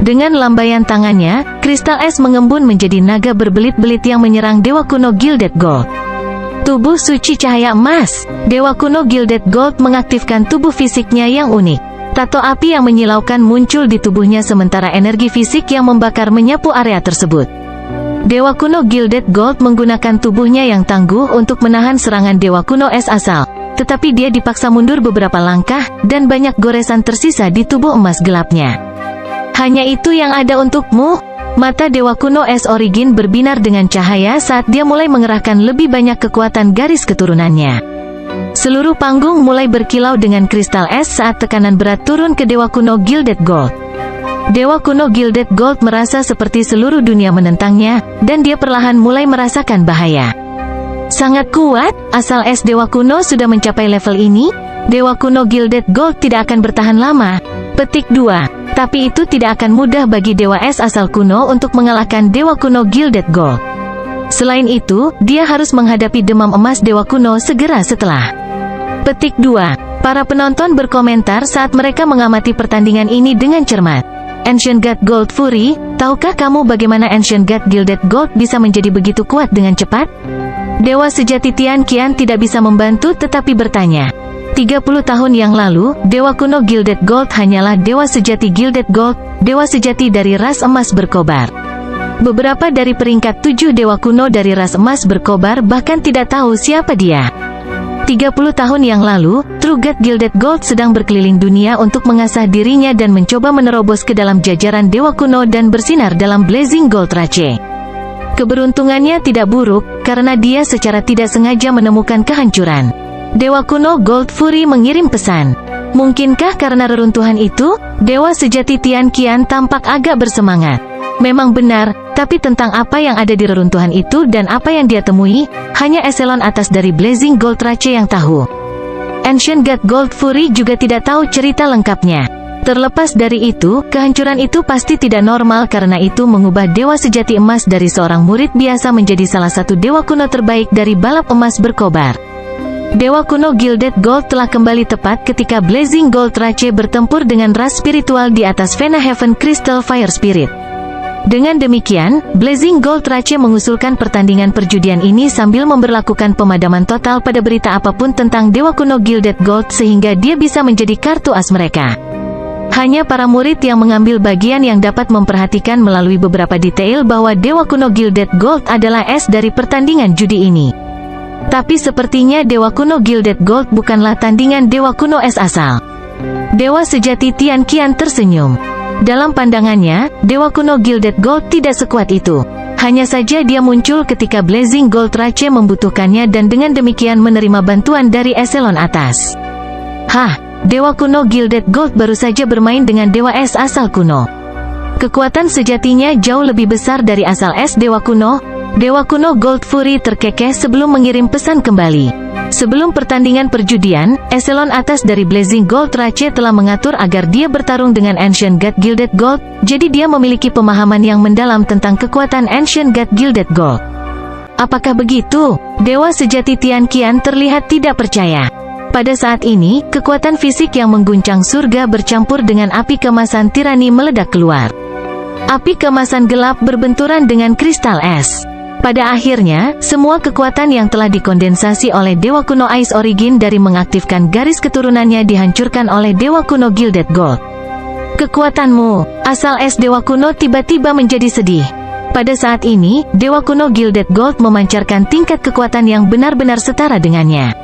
Dengan lambaian tangannya, kristal es mengembun menjadi naga berbelit-belit yang menyerang dewa kuno Gilded Gold. Tubuh suci cahaya emas. Dewa kuno Gilded Gold mengaktifkan tubuh fisiknya yang unik. Tato api yang menyilaukan muncul di tubuhnya sementara energi fisik yang membakar menyapu area tersebut. Dewa kuno Gilded Gold menggunakan tubuhnya yang tangguh untuk menahan serangan Dewa kuno es asal. Tetapi dia dipaksa mundur beberapa langkah, dan banyak goresan tersisa di tubuh emas gelapnya. Hanya itu yang ada untukmu? Mata Dewa kuno es Origin berbinar dengan cahaya saat dia mulai mengerahkan lebih banyak kekuatan garis keturunannya. Seluruh panggung mulai berkilau dengan kristal es saat tekanan berat turun ke Dewa kuno Gilded Gold. Dewa kuno Gilded Gold merasa seperti seluruh dunia menentangnya, dan dia perlahan mulai merasakan bahaya. Sangat kuat, asal es Dewa kuno sudah mencapai level ini, Dewa kuno Gilded Gold tidak akan bertahan lama. Petik 2. Tapi itu tidak akan mudah bagi Dewa Es asal kuno untuk mengalahkan Dewa kuno Gilded Gold. Selain itu, dia harus menghadapi demam emas Dewa kuno segera setelah. Petik 2. Para penonton berkomentar saat mereka mengamati pertandingan ini dengan cermat. Ancient God Gold Fury, tahukah kamu bagaimana Ancient God Gilded Gold bisa menjadi begitu kuat dengan cepat? Dewa sejati Tian Qian tidak bisa membantu tetapi bertanya. 30 tahun yang lalu, Dewa kuno Gilded Gold hanyalah Dewa sejati Gilded Gold, Dewa sejati dari ras emas berkobar. Beberapa dari peringkat 7 Dewa kuno dari ras emas berkobar bahkan tidak tahu siapa dia. 30 tahun yang lalu, True God Gilded Gold sedang berkeliling dunia untuk mengasah dirinya dan mencoba menerobos ke dalam jajaran Dewa kuno dan bersinar dalam Blazing Gold Rache. Keberuntungannya tidak buruk, karena dia secara tidak sengaja menemukan kehancuran. Dewa kuno Gold Fury mengirim pesan. Mungkinkah karena reruntuhan itu, Dewa sejati Tian Qian tampak agak bersemangat. Memang benar, tapi tentang apa yang ada di reruntuhan itu dan apa yang dia temui, hanya eselon atas dari Blazing Gold Rache yang tahu. Ancient God Gold Fury juga tidak tahu cerita lengkapnya. Terlepas dari itu, kehancuran itu pasti tidak normal karena itu mengubah Dewa sejati emas dari seorang murid biasa menjadi salah satu Dewa kuno terbaik dari balap emas berkobar. Dewa kuno Gilded Gold telah kembali tepat ketika Blazing Gold Rache bertempur dengan ras spiritual di atas Vena Heaven Crystal Fire Spirit. Dengan demikian, Blazing Gold Rache mengusulkan pertandingan perjudian ini sambil memberlakukan pemadaman total pada berita apapun tentang Dewa kuno Gilded Gold sehingga dia bisa menjadi kartu as mereka. Hanya para murid yang mengambil bagian yang dapat memperhatikan melalui beberapa detail bahwa Dewa kuno Gilded Gold adalah es dari pertandingan judi ini. Tapi sepertinya Dewa kuno Gilded Gold bukanlah tandingan Dewa kuno es asal. Dewa sejati Tian Qian tersenyum. Dalam pandangannya, Dewa kuno Gilded Gold tidak sekuat itu. Hanya saja dia muncul ketika Blazing Gold Rache membutuhkannya dan dengan demikian menerima bantuan dari eselon atas. Hah, Dewa kuno Gilded Gold baru saja bermain dengan Dewa Es asal kuno. Kekuatan sejatinya jauh lebih besar dari asal es Dewa kuno. Dewa kuno Gold Fury terkekeh sebelum mengirim pesan kembali. Sebelum pertandingan perjudian, eselon atas dari Blazing Gold Rache telah mengatur agar dia bertarung dengan Ancient God Gilded Gold, jadi dia memiliki pemahaman yang mendalam tentang kekuatan Ancient God Gilded Gold. Apakah begitu? Dewa sejati Tian Qian terlihat tidak percaya. Pada saat ini, kekuatan fisik yang mengguncang surga bercampur dengan api kemasan tirani meledak keluar. Api kemasan gelap berbenturan dengan kristal es. Pada akhirnya, semua kekuatan yang telah dikondensasi oleh Dewa kuno Ice Origin dari mengaktifkan garis keturunannya dihancurkan oleh Dewa kuno Gilded Gold. Kekuatanmu, asal es Dewa kuno tiba-tiba menjadi sedih. Pada saat ini, Dewa kuno Gilded Gold memancarkan tingkat kekuatan yang benar-benar setara dengannya.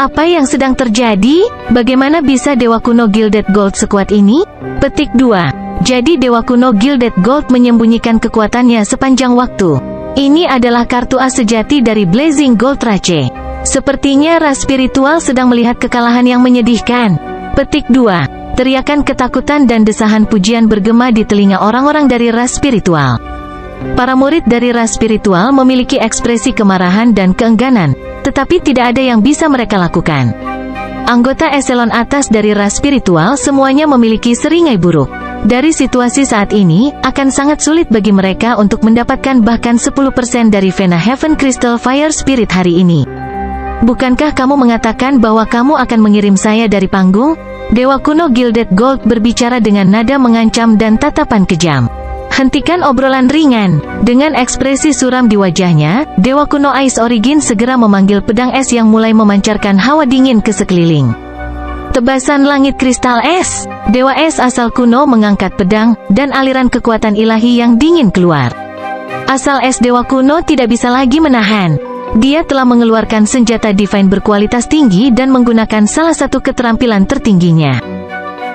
Apa yang sedang terjadi? Bagaimana bisa Dewa kuno Gilded Gold sekuat ini? Petik 2. Jadi Dewa kuno Gilded Gold menyembunyikan kekuatannya sepanjang waktu. Ini adalah kartu as sejati dari Blazing Gold Rache. Sepertinya ras spiritual sedang melihat kekalahan yang menyedihkan. Petik 2. Teriakan ketakutan dan desahan pujian bergema di telinga orang-orang dari ras spiritual. Para murid dari ras spiritual memiliki ekspresi kemarahan dan keengganan, tetapi tidak ada yang bisa mereka lakukan. Anggota eselon atas dari ras spiritual semuanya memiliki seringai buruk. Dari situasi saat ini, akan sangat sulit bagi mereka untuk mendapatkan bahkan 10% dari Vena Heaven Crystal Fire Spirit hari ini. Bukankah kamu mengatakan bahwa kamu akan mengirim saya dari panggung? Dewa kuno Gilded Gold berbicara dengan nada mengancam dan tatapan kejam. Hentikan obrolan ringan. Dengan ekspresi suram di wajahnya, Dewa kuno Ice Origin segera memanggil pedang es yang mulai memancarkan hawa dingin ke sekeliling. Tebasan langit kristal es. Dewa es asal kuno mengangkat pedang, dan aliran kekuatan ilahi yang dingin keluar. Asal es dewa kuno tidak bisa lagi menahan. Dia telah mengeluarkan senjata divine berkualitas tinggi dan menggunakan salah satu keterampilan tertingginya.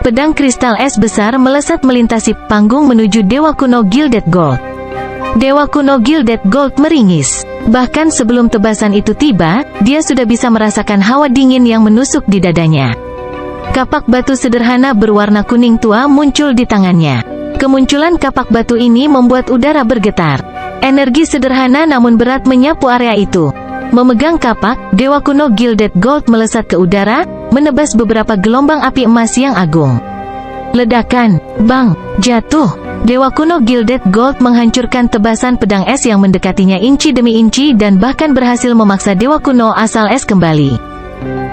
Pedang kristal es besar melesat melintasi panggung menuju Dewa Kuno Gilded Gold. Dewa Kuno Gilded Gold meringis. Bahkan sebelum tebasan itu tiba, dia sudah bisa merasakan hawa dingin yang menusuk di dadanya. Kapak batu sederhana berwarna kuning tua muncul di tangannya. Kemunculan kapak batu ini membuat udara bergetar. Energi sederhana namun berat menyapu area itu. Memegang kapak, Dewa Kuno Gilded Gold melesat ke udara, menebas beberapa gelombang api emas yang agung. Ledakan, bang, jatuh. Dewa Kuno Gilded Gold menghancurkan tebasan pedang es yang mendekatinya inci demi inci dan bahkan berhasil memaksa Dewa Kuno asal es kembali.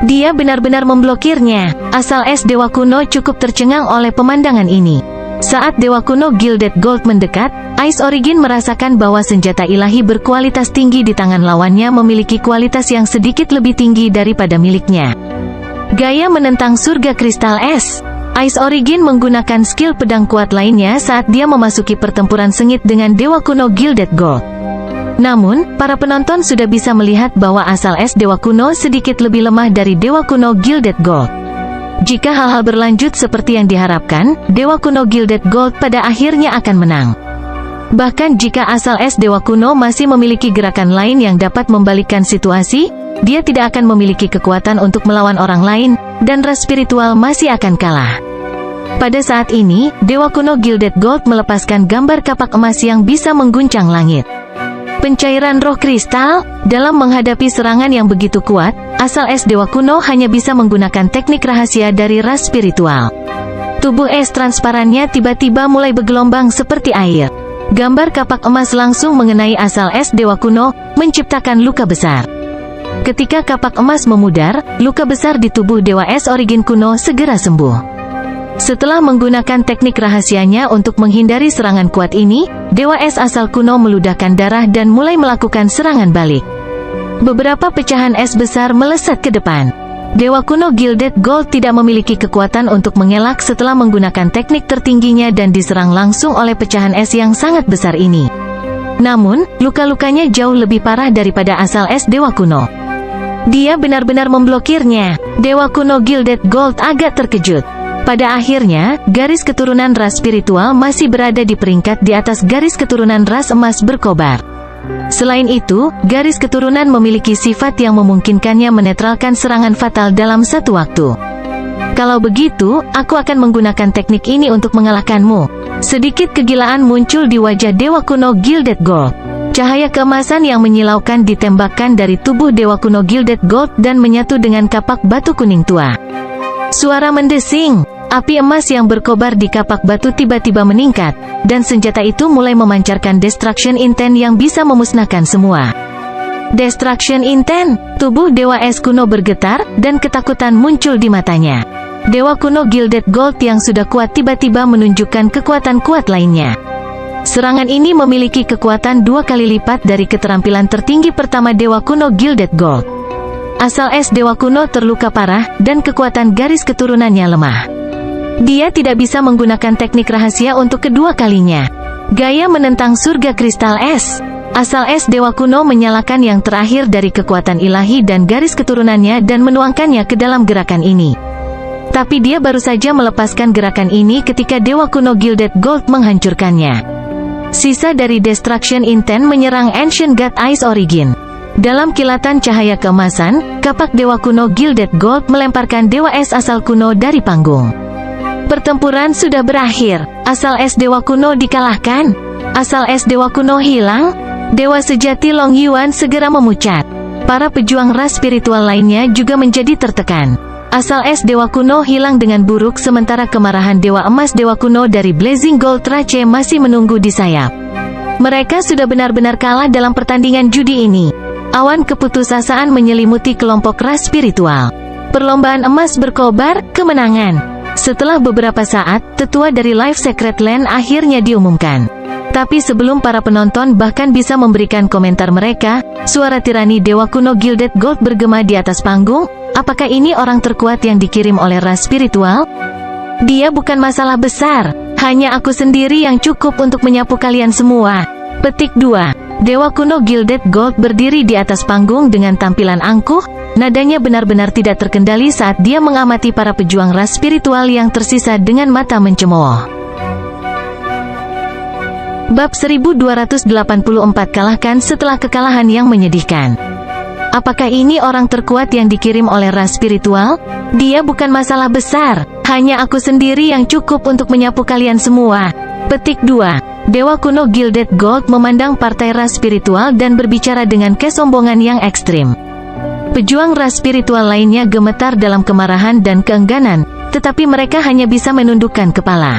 Dia benar-benar memblokirnya. Asal es Dewa Kuno cukup tercengang oleh pemandangan ini. Saat Dewa Kuno Gilded Gold mendekat, Ice Origin merasakan bahwa senjata ilahi berkualitas tinggi di tangan lawannya memiliki kualitas yang sedikit lebih tinggi daripada miliknya. Gaya menentang surga kristal es. Ice Origin menggunakan skill pedang kuat lainnya saat dia memasuki pertempuran sengit dengan Dewa Kuno Gilded Gold. Namun, para penonton sudah bisa melihat bahwa asal es Dewa Kuno sedikit lebih lemah dari Dewa Kuno Gilded Gold. Jika hal-hal berlanjut seperti yang diharapkan, Dewa Kuno Gilded Gold pada akhirnya akan menang. Bahkan jika asal es Dewa Kuno masih memiliki gerakan lain yang dapat membalikkan situasi, dia tidak akan memiliki kekuatan untuk melawan orang lain, dan ras spiritual masih akan kalah. Pada saat ini, Dewa Kuno Gilded Gold melepaskan gambar kapak emas yang bisa mengguncang langit. Pencairan roh kristal. Dalam menghadapi serangan yang begitu kuat, asal es Dewa Kuno hanya bisa menggunakan teknik rahasia dari ras spiritual. Tubuh es transparannya tiba-tiba mulai bergelombang seperti air. Gambar kapak emas langsung mengenai asal es Dewa Kuno, menciptakan luka besar. Ketika kapak emas memudar, luka besar di tubuh Dewa Es Origin kuno segera sembuh. Setelah menggunakan teknik rahasianya untuk menghindari serangan kuat ini, Dewa Es asal kuno meludahkan darah dan mulai melakukan serangan balik. Beberapa pecahan es besar melesat ke depan. Dewa Kuno Gilded Gold tidak memiliki kekuatan untuk mengelak setelah menggunakan teknik tertingginya dan diserang langsung oleh pecahan es yang sangat besar ini. Namun, luka-lukanya jauh lebih parah daripada asal es Dewa Kuno. Dia benar-benar memblokirnya. Dewa Kuno Gilded Gold agak terkejut. Pada akhirnya, garis keturunan ras spiritual masih berada di peringkat di atas garis keturunan ras emas berkobar. Selain itu, garis keturunan memiliki sifat yang memungkinkannya menetralkan serangan fatal dalam satu waktu. Kalau begitu, aku akan menggunakan teknik ini untuk mengalahkanmu. Sedikit kegilaan muncul di wajah Dewa Kuno Gilded Gold. Cahaya keemasan yang menyilaukan ditembakkan dari tubuh Dewa Kuno Gilded Gold dan menyatu dengan kapak batu kuning tua. Suara mendesing. Api emas yang berkobar di kapak batu tiba-tiba meningkat, dan senjata itu mulai memancarkan Destruction Intent yang bisa memusnahkan semua. Destruction Intent. Tubuh Dewa Es kuno bergetar, dan ketakutan muncul di matanya. Dewa Kuno Gilded Gold yang sudah kuat tiba-tiba menunjukkan kekuatan kuat lainnya. Serangan ini memiliki kekuatan 2 kali lipat dari keterampilan tertinggi pertama Dewa Kuno Gilded Gold. Asal es Dewa Kuno terluka parah, dan kekuatan garis keturunannya lemah. Dia tidak bisa menggunakan teknik rahasia untuk kedua kalinya. Gaya menentang surga kristal es. Asal es Dewa Kuno menyalakan yang terakhir dari kekuatan ilahi dan garis keturunannya dan menuangkannya ke dalam gerakan ini. Tapi dia baru saja melepaskan gerakan ini ketika Dewa Kuno Gilded Gold menghancurkannya. Sisa dari Destruction Intent menyerang Ancient God Ice Origin. Dalam kilatan cahaya keemasan, kapak Dewa Kuno Gilded Gold melemparkan Dewa Es asal kuno dari panggung. Pertempuran sudah berakhir. Asal es Dewa Kuno dikalahkan. Asal es Dewa Kuno hilang. Dewa sejati Long Yuan segera memucat. Para pejuang ras spiritual lainnya juga menjadi tertekan. Asal es Dewa Kuno hilang dengan buruk sementara kemarahan Dewa Emas Dewa Kuno dari Blazing Gold Rache masih menunggu di sayap. Mereka sudah benar-benar kalah dalam pertandingan judi ini. Awan keputusasaan menyelimuti kelompok ras spiritual. Perlombaan emas berkobar, kemenangan. Setelah beberapa saat, tetua dari Life Secret Land akhirnya diumumkan. Tapi sebelum para penonton bahkan bisa memberikan komentar mereka, suara tirani Dewa Kuno Gilded Gold bergema di atas panggung. Apakah ini orang terkuat yang dikirim oleh ras spiritual? Dia bukan masalah besar, hanya aku sendiri yang cukup untuk menyapu kalian semua. Petik 2. Dewa kuno Gilded Gold berdiri di atas panggung dengan tampilan angkuh, nadanya benar-benar tidak terkendali saat dia mengamati para pejuang ras spiritual yang tersisa dengan mata mencemooh. Bab 1284 kalahkan setelah kekalahan yang menyedihkan. Apakah ini orang terkuat yang dikirim oleh ras spiritual? Dia bukan masalah besar, hanya aku sendiri yang cukup untuk menyapu kalian semua. Petik 2. Dewa kuno Gilded Gold memandang partai ras spiritual dan berbicara dengan kesombongan yang ekstrim. Pejuang ras spiritual lainnya gemetar dalam kemarahan dan keengganan, tetapi mereka hanya bisa menundukkan kepala.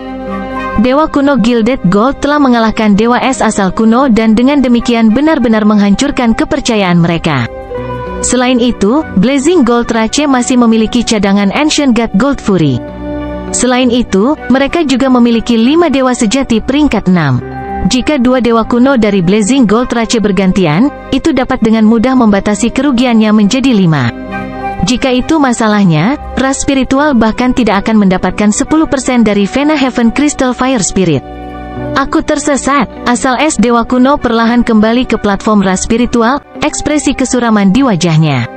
Dewa kuno Gilded Gold telah mengalahkan Dewa Es asal kuno dan dengan demikian benar-benar menghancurkan kepercayaan mereka. Selain itu, Blazing Gold Rache masih memiliki cadangan Ancient God Gold Fury. Selain itu, mereka juga memiliki 5 dewa sejati peringkat 6. Jika 2 dewa kuno dari Blazing Gold Rache bergantian, itu dapat dengan mudah membatasi kerugiannya menjadi 5. Jika itu masalahnya, ras spiritual bahkan tidak akan mendapatkan 10% dari Vena Heaven Crystal Fire Spirit. Aku tersesat. Asal es dewa kuno perlahan kembali ke platform ras spiritual, ekspresi kesuraman di wajahnya.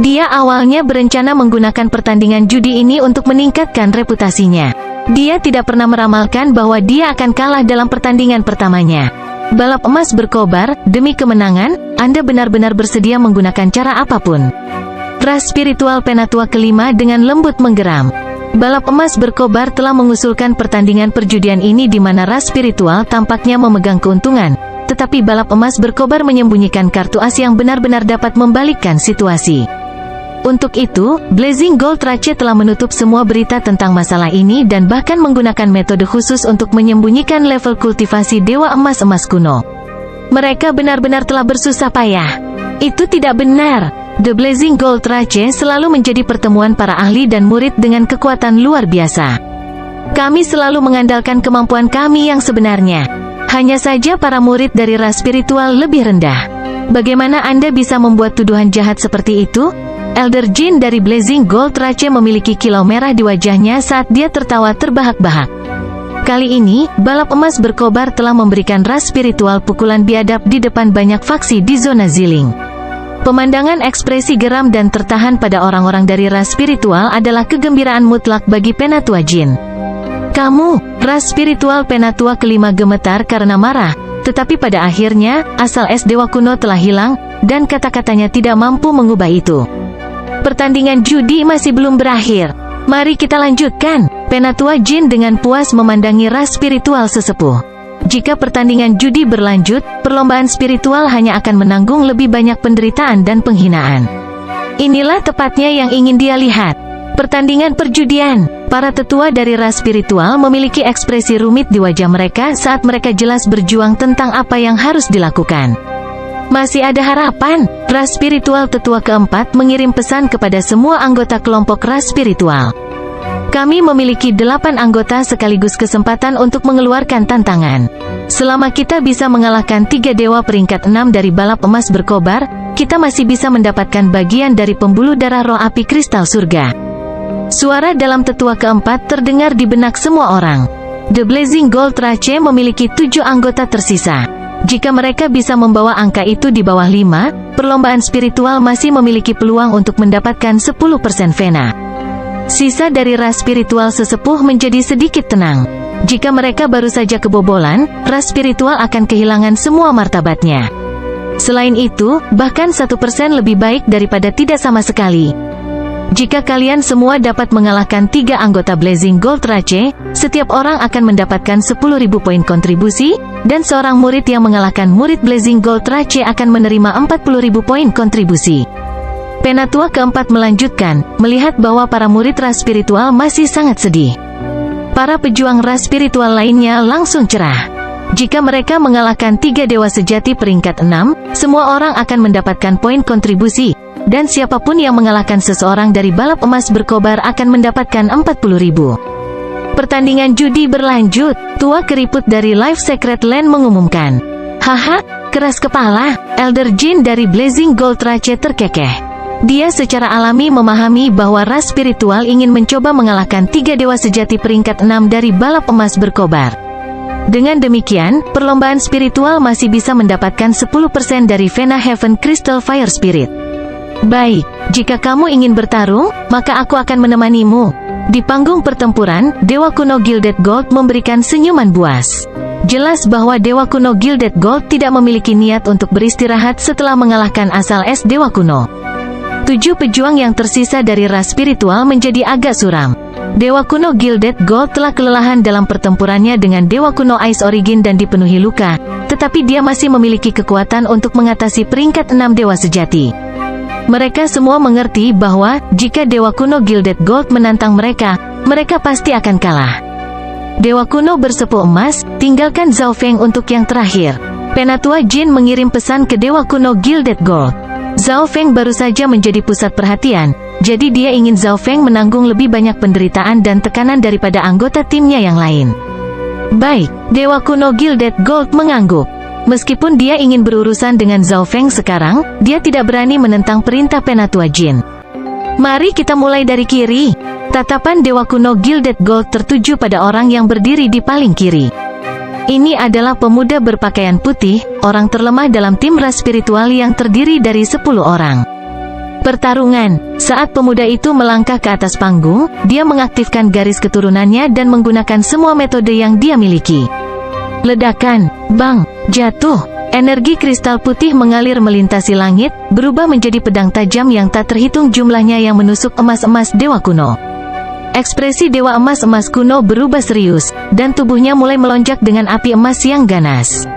Dia awalnya berencana menggunakan pertandingan judi ini untuk meningkatkan reputasinya. Dia tidak pernah meramalkan bahwa dia akan kalah dalam pertandingan pertamanya. Balap emas berkobar, demi kemenangan, Anda benar-benar bersedia menggunakan cara apapun. Ras spiritual Penatua kelima dengan lembut menggeram. Balap emas berkobar telah mengusulkan pertandingan perjudian ini di mana ras spiritual tampaknya memegang keuntungan, tetapi balap emas berkobar menyembunyikan kartu as yang benar-benar dapat membalikkan situasi. Untuk itu, Blazing Gold Rache telah menutup semua berita tentang masalah ini dan bahkan menggunakan metode khusus untuk menyembunyikan level kultivasi Dewa Emas-Emas kuno. Mereka benar-benar telah bersusah payah. Itu tidak benar. The Blazing Gold Rache selalu menjadi pertemuan para ahli dan murid dengan kekuatan luar biasa. Kami selalu mengandalkan kemampuan kami yang sebenarnya. Hanya saja para murid dari ras spiritual lebih rendah. Bagaimana Anda bisa membuat tuduhan jahat seperti itu? Elder Jin dari Blazing Gold Rache memiliki kilau merah di wajahnya saat dia tertawa terbahak-bahak. Kali ini, balap emas berkobar telah memberikan ras spiritual pukulan biadab di depan banyak faksi di zona Ziling. Pemandangan ekspresi geram dan tertahan pada orang-orang dari ras spiritual adalah kegembiraan mutlak bagi Penatua Jin. Kamu, ras spiritual Penatua kelima gemetar karena marah, tetapi pada akhirnya, asal es dewa kuno telah hilang, dan kata-katanya tidak mampu mengubah itu. Pertandingan judi masih belum berakhir. Mari kita lanjutkan. Penatua Jin dengan puas memandangi ras spiritual sesepuh. Jika pertandingan judi berlanjut, perlombaan spiritual hanya akan menanggung lebih banyak penderitaan dan penghinaan. Inilah tepatnya yang ingin dia lihat. Pertandingan perjudian. Para tetua dari ras spiritual memiliki ekspresi rumit di wajah mereka saat mereka jelas berjuang tentang apa yang harus dilakukan. Masih ada harapan. Ras spiritual tetua keempat mengirim pesan kepada semua anggota kelompok ras spiritual. Kami memiliki 8 anggota sekaligus kesempatan untuk mengeluarkan tantangan. Selama kita bisa mengalahkan 3 dewa peringkat 6 dari balap emas berkobar, kita masih bisa mendapatkan bagian dari pembuluh darah roh api kristal surga. Suara dalam tetua keempat terdengar di benak semua orang. The Blazing Gold Rache memiliki 7 anggota tersisa. Jika mereka bisa membawa angka itu di bawah 5, perlombaan spiritual masih memiliki peluang untuk mendapatkan 10% Vena. Sisa dari ras spiritual sesepuh menjadi sedikit tenang. Jika mereka baru saja kebobolan, ras spiritual akan kehilangan semua martabatnya. Selain itu, bahkan 1% lebih baik daripada tidak sama sekali. Jika kalian semua dapat mengalahkan 3 anggota Blazing Gold Rache, setiap orang akan mendapatkan 10.000 poin kontribusi, dan seorang murid yang mengalahkan murid Blazing Gold Rache akan menerima 40.000 poin kontribusi. Penatua keempat melanjutkan, melihat bahwa para murid ras spiritual masih sangat sedih. Para pejuang ras spiritual lainnya langsung cerah. Jika mereka mengalahkan 3 dewa sejati peringkat 6, semua orang akan mendapatkan poin kontribusi, dan siapapun yang mengalahkan seseorang dari balap emas berkobar akan mendapatkan 40.000. Pertandingan judi berlanjut. Tua keriput dari Life Secret Land mengumumkan. Haha, keras kepala. Elder Jin dari Blazing Gold Rache terkekeh. Dia secara alami memahami bahwa ras spiritual ingin mencoba mengalahkan 3 dewa sejati peringkat 6 dari balap emas berkobar. Dengan demikian, perlombaan spiritual masih bisa mendapatkan 10% dari Vena Heaven Crystal Fire Spirit. Baik, jika kamu ingin bertarung, maka aku akan menemanimu. Di panggung pertempuran, Dewa Kuno Gilded Gold memberikan senyuman buas. Jelas bahwa Dewa Kuno Gilded Gold tidak memiliki niat untuk beristirahat setelah mengalahkan asal es Dewa Kuno. 7 pejuang yang tersisa dari ras spiritual menjadi agak suram. Dewa Kuno Gilded Gold telah kelelahan dalam pertempurannya dengan Dewa Kuno Ice Origin dan dipenuhi luka, tetapi dia masih memiliki kekuatan untuk mengatasi peringkat 6 dewa sejati. Mereka semua mengerti bahwa, jika Dewa Kuno Gilded Gold menantang mereka, mereka pasti akan kalah. Dewa Kuno bersepuh emas, tinggalkan Zhao Feng untuk yang terakhir. Penatua Jin mengirim pesan ke Dewa Kuno Gilded Gold. Zhao Feng baru saja menjadi pusat perhatian, jadi dia ingin Zhao Feng menanggung lebih banyak penderitaan dan tekanan daripada anggota timnya yang lain. Baik, Dewa Kuno Gilded Gold mengangguk. Meskipun dia ingin berurusan dengan Zhao Feng sekarang, dia tidak berani menentang perintah Penatua Jin. Mari kita mulai dari kiri. Tatapan Dewa Kuno Gilded Gold tertuju pada orang yang berdiri di paling kiri. Ini adalah pemuda berpakaian putih, orang terlemah dalam tim ras spiritual yang terdiri dari 10 orang. Pertarungan. Saat pemuda itu melangkah ke atas panggung, dia mengaktifkan garis keturunannya dan menggunakan semua metode yang dia miliki. Ledakan, bang, jatuh. Energi kristal putih mengalir melintasi langit, berubah menjadi pedang tajam yang tak terhitung jumlahnya yang menusuk emas-emas Dewa Kuno. Ekspresi Dewa Emas-emas kuno berubah serius, dan tubuhnya mulai melonjak dengan api emas yang ganas.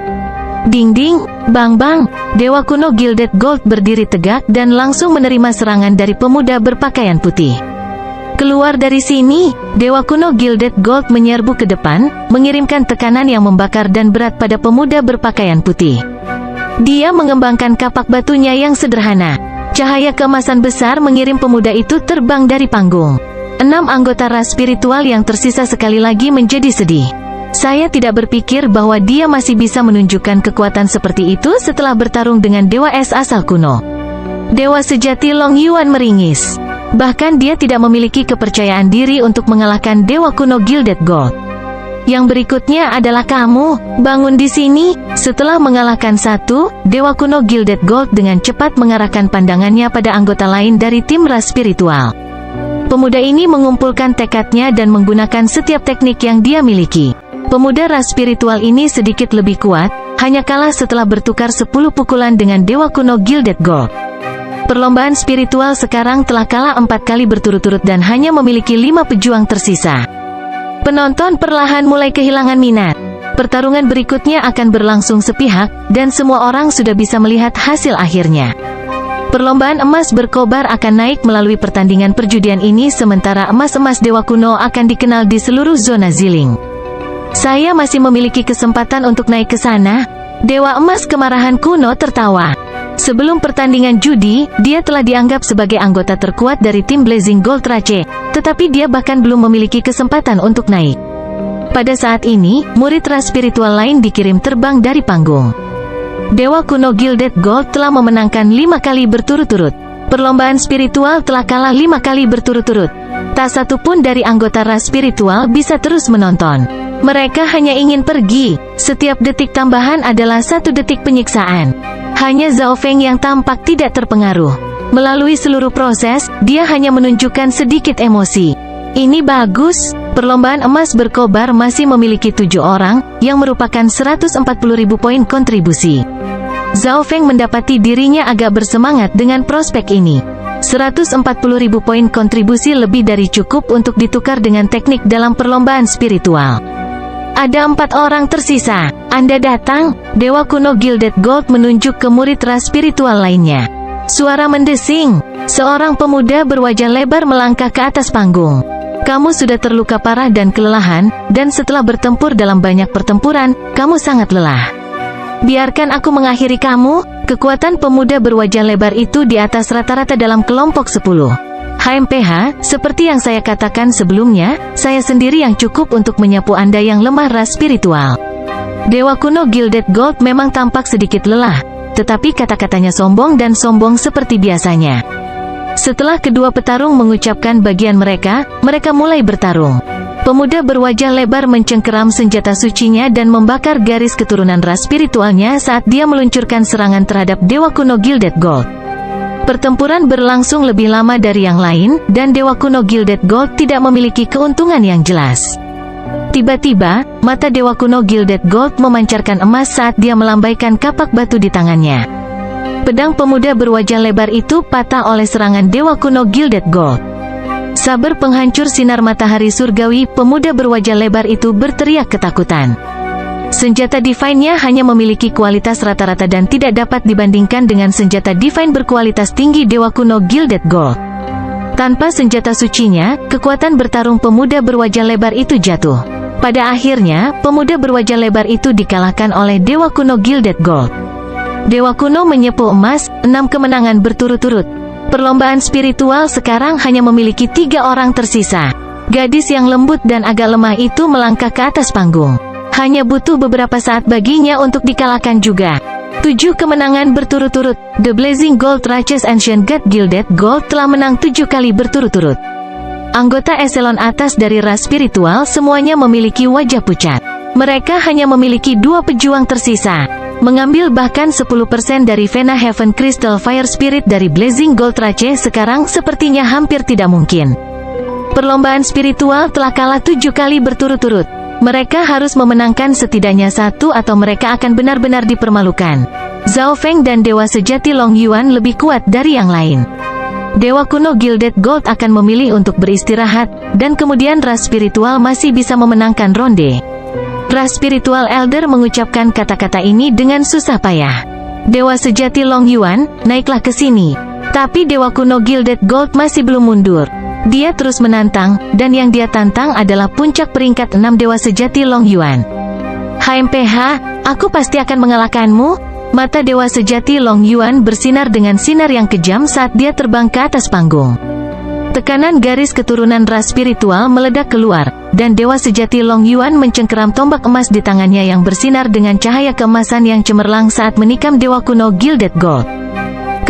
Ding-ding, bang-bang, Dewa Kuno Gilded Gold berdiri tegak dan langsung menerima serangan dari pemuda berpakaian putih. Keluar dari sini, Dewa Kuno Gilded Gold menyerbu ke depan, mengirimkan tekanan yang membakar dan berat pada pemuda berpakaian putih. Dia mengembangkan kapak batunya yang sederhana. Cahaya keemasan besar mengirim pemuda itu terbang dari panggung. 6 anggota ras spiritual yang tersisa sekali lagi menjadi sedih. Saya tidak berpikir bahwa dia masih bisa menunjukkan kekuatan seperti itu setelah bertarung dengan Dewa Es asal kuno. Dewa sejati Long Yuan meringis. Bahkan dia tidak memiliki kepercayaan diri untuk mengalahkan Dewa Kuno Gilded Gold. Yang berikutnya adalah kamu, bangun di sini. Setelah mengalahkan satu, Dewa Kuno Gilded Gold dengan cepat mengarahkan pandangannya pada anggota lain dari tim ras spiritual. Pemuda ini mengumpulkan tekadnya dan menggunakan setiap teknik yang dia miliki. Pemuda ras spiritual ini sedikit lebih kuat, hanya kalah setelah bertukar 10 pukulan dengan Dewa Kuno Gilded Gold. Perlombaan spiritual sekarang telah kalah 4 kali berturut-turut dan hanya memiliki 5 pejuang tersisa. Penonton perlahan mulai kehilangan minat. Pertarungan berikutnya akan berlangsung sepihak, dan semua orang sudah bisa melihat hasil akhirnya. Perlombaan emas berkobar akan naik melalui pertandingan perjudian ini, sementara emas-emas Dewa Kuno akan dikenal di seluruh zona Ziling. Saya masih memiliki kesempatan untuk naik ke sana. Dewa Emas Kemarahan Kuno tertawa. Sebelum pertandingan judi, dia telah dianggap sebagai anggota terkuat dari tim Blazing Gold Rache, tetapi dia bahkan belum memiliki kesempatan untuk naik. Pada saat ini, murid ras spiritual lain dikirim terbang dari panggung. Dewa Kuno Gilded Gold telah memenangkan 5 kali berturut-turut. Perlombaan spiritual telah kalah 5 kali berturut-turut. Tak satu pun dari anggota ras spiritual bisa terus menonton. Mereka hanya ingin pergi. Setiap detik tambahan adalah 1 detik penyiksaan. Hanya Zhao Feng yang tampak tidak terpengaruh. Melalui seluruh proses, dia hanya menunjukkan sedikit emosi. Ini bagus. Perlombaan emas berkobar masih memiliki 7 orang, yang merupakan 140.000 poin kontribusi. Zhao Feng mendapati dirinya agak bersemangat dengan prospek ini. 140.000 poin kontribusi lebih dari cukup untuk ditukar dengan teknik dalam perlombaan spiritual. Ada 4 orang tersisa. Anda datang? Dewa Kuno Gilded Gold menunjuk ke murid ras spiritual lainnya. Suara mendesing. Seorang pemuda berwajah lebar melangkah ke atas panggung. Kamu sudah terluka parah dan kelelahan, dan setelah bertempur dalam banyak pertempuran, kamu sangat lelah. Biarkan aku mengakhiri kamu. Kekuatan pemuda berwajah lebar itu di atas rata-rata dalam kelompok 10. HMPH, seperti yang saya katakan sebelumnya, saya sendiri yang cukup untuk menyapu Anda yang lemah ras spiritual. Dewa Kuno Gilded Gold memang tampak sedikit lelah, tetapi kata-katanya sombong dan sombong seperti biasanya. Setelah kedua petarung mengucapkan bagian mereka, mereka mulai bertarung. Pemuda berwajah lebar mencengkeram senjata sucinya dan membakar garis keturunan ras spiritualnya saat dia meluncurkan serangan terhadap Dewa Kuno Gilded Gold. Pertempuran berlangsung lebih lama dari yang lain, dan Dewa Kuno Gilded Gold tidak memiliki keuntungan yang jelas. Tiba-tiba, mata Dewa Kuno Gilded Gold memancarkan emas saat dia melambaikan kapak batu di tangannya. Pedang pemuda berwajah lebar itu patah oleh serangan Dewa Kuno Gilded Gold. Saber penghancur sinar matahari surgawi, pemuda berwajah lebar itu berteriak ketakutan. Senjata divine-nya hanya memiliki kualitas rata-rata dan tidak dapat dibandingkan dengan senjata divine berkualitas tinggi Dewa Kuno Gilded Gold. Tanpa senjata sucinya, kekuatan bertarung pemuda berwajah lebar itu jatuh. Pada akhirnya, pemuda berwajah lebar itu dikalahkan oleh Dewa Kuno Gilded Gold. Dewa Kuno menyepuh emas, 6 kemenangan berturut-turut. Perlombaan spiritual sekarang hanya memiliki 3 orang tersisa. Gadis yang lembut dan agak lemah itu melangkah ke atas panggung. Hanya butuh beberapa saat baginya untuk dikalahkan juga. 7 kemenangan berturut-turut. The Blazing Gold Ratches Ancient God Gilded Gold telah menang 7 kali berturut-turut. Anggota eselon atas dari ras spiritual semuanya memiliki wajah pucat. Mereka hanya memiliki 2 pejuang tersisa. Mengambil bahkan 10% dari Vena Heaven Crystal Fire Spirit dari Blazing Gold Rache sekarang sepertinya hampir tidak mungkin. Perlombaan spiritual telah kalah 7 kali berturut-turut. Mereka harus memenangkan setidaknya 1 atau mereka akan benar-benar dipermalukan. Zhao Feng dan Dewa Sejati Long Yuan lebih kuat dari yang lain. Dewa Kuno Gilded Gold akan memilih untuk beristirahat, dan kemudian ras spiritual masih bisa memenangkan ronde. Ras spiritual elder mengucapkan kata-kata ini dengan susah payah. Dewa Sejati Long Yuan, naiklah ke sini. Tapi Dewa Kuno Gilded Gold masih belum mundur. Dia terus menantang, dan yang dia tantang adalah puncak peringkat 6 Dewa Sejati Long Yuan. HMPH, aku pasti akan mengalahkanmu. Mata Dewa Sejati Long Yuan bersinar dengan sinar yang kejam saat dia terbang ke atas panggung. Tekanan garis keturunan ras spiritual meledak keluar, dan Dewa Sejati Long Yuan mencengkeram tombak emas di tangannya yang bersinar dengan cahaya keemasan yang cemerlang saat menikam Dewa Kuno Gilded Gold.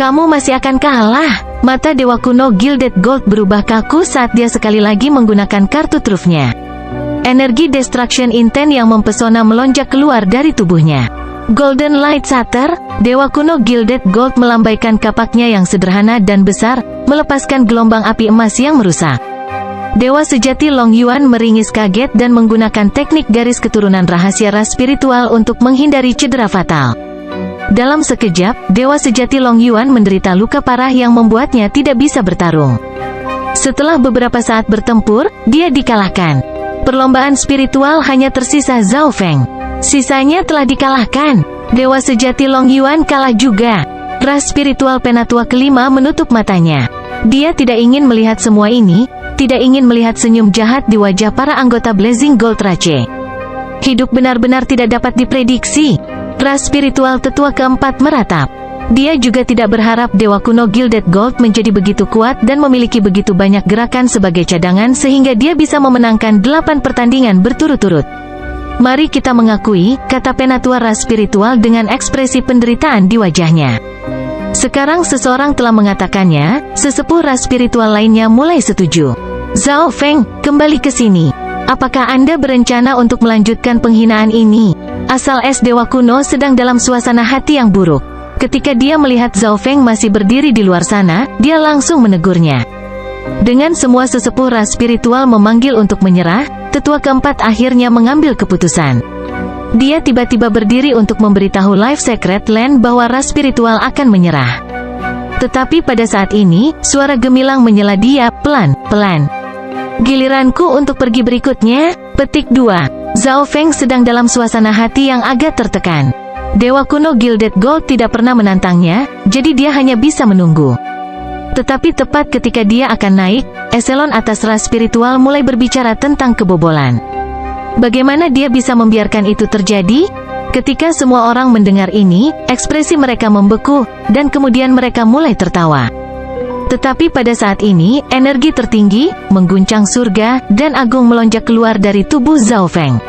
Kamu masih akan kalah. Mata Dewa Kuno Gilded Gold berubah kaku saat dia sekali lagi menggunakan kartu trufnya. Energi Destruction Intent yang mempesona melonjak keluar dari tubuhnya. Golden Light Shatter, Dewa Kuno Gilded Gold melambaikan kapaknya yang sederhana dan besar, melepaskan gelombang api emas yang merusak. Dewa Sejati Long Yuan meringis kaget dan menggunakan teknik garis keturunan rahasia ras spiritual untuk menghindari cedera fatal. Dalam sekejap, Dewa Sejati Long Yuan menderita luka parah yang membuatnya tidak bisa bertarung. Setelah beberapa saat bertempur, dia dikalahkan. Perlombaan spiritual hanya tersisa Zhao Feng. Sisanya telah dikalahkan. Dewa Sejati Long Yuan kalah juga. Ras spiritual penatua kelima menutup matanya. Dia tidak ingin melihat semua ini, tidak ingin melihat senyum jahat di wajah para anggota Blazing Gold Rache. Hidup benar-benar tidak dapat diprediksi. Ras spiritual tetua keempat meratap. Dia juga tidak berharap Dewa Kuno Gilded Gold menjadi begitu kuat dan memiliki begitu banyak gerakan sebagai cadangan sehingga dia bisa memenangkan 8 pertandingan berturut-turut. Mari kita mengakui, kata penatua ras spiritual dengan ekspresi penderitaan di wajahnya. Sekarang seseorang telah mengatakannya, sesepuh ras spiritual lainnya mulai setuju. Zhao Feng, kembali ke sini. Apakah Anda berencana untuk melanjutkan penghinaan ini? Asal es Dewa Kuno sedang dalam suasana hati yang buruk. Ketika dia melihat Zhao Feng masih berdiri di luar sana, dia langsung menegurnya. Dengan semua sesepuh ras spiritual memanggil untuk menyerah, tetua keempat akhirnya mengambil keputusan. Dia tiba-tiba berdiri untuk memberitahu Life Secret Land bahwa ras spiritual akan menyerah. Tetapi pada saat ini, suara gemilang menyela dia, pelan-pelan. Giliranku untuk pergi berikutnya. Petik 2. Zhao Feng sedang dalam suasana hati yang agak tertekan. Dewa Kuno Gilded Gold tidak pernah menantangnya, jadi dia hanya bisa menunggu. Tetapi tepat ketika dia akan naik, eselon atas ras spiritual mulai berbicara tentang kebobolan. Bagaimana dia bisa membiarkan itu terjadi? Ketika semua orang mendengar ini, ekspresi mereka membeku, dan kemudian mereka mulai tertawa. Tetapi pada saat ini, energi tertinggi, mengguncang surga, dan agung melonjak keluar dari tubuh Zhao Feng.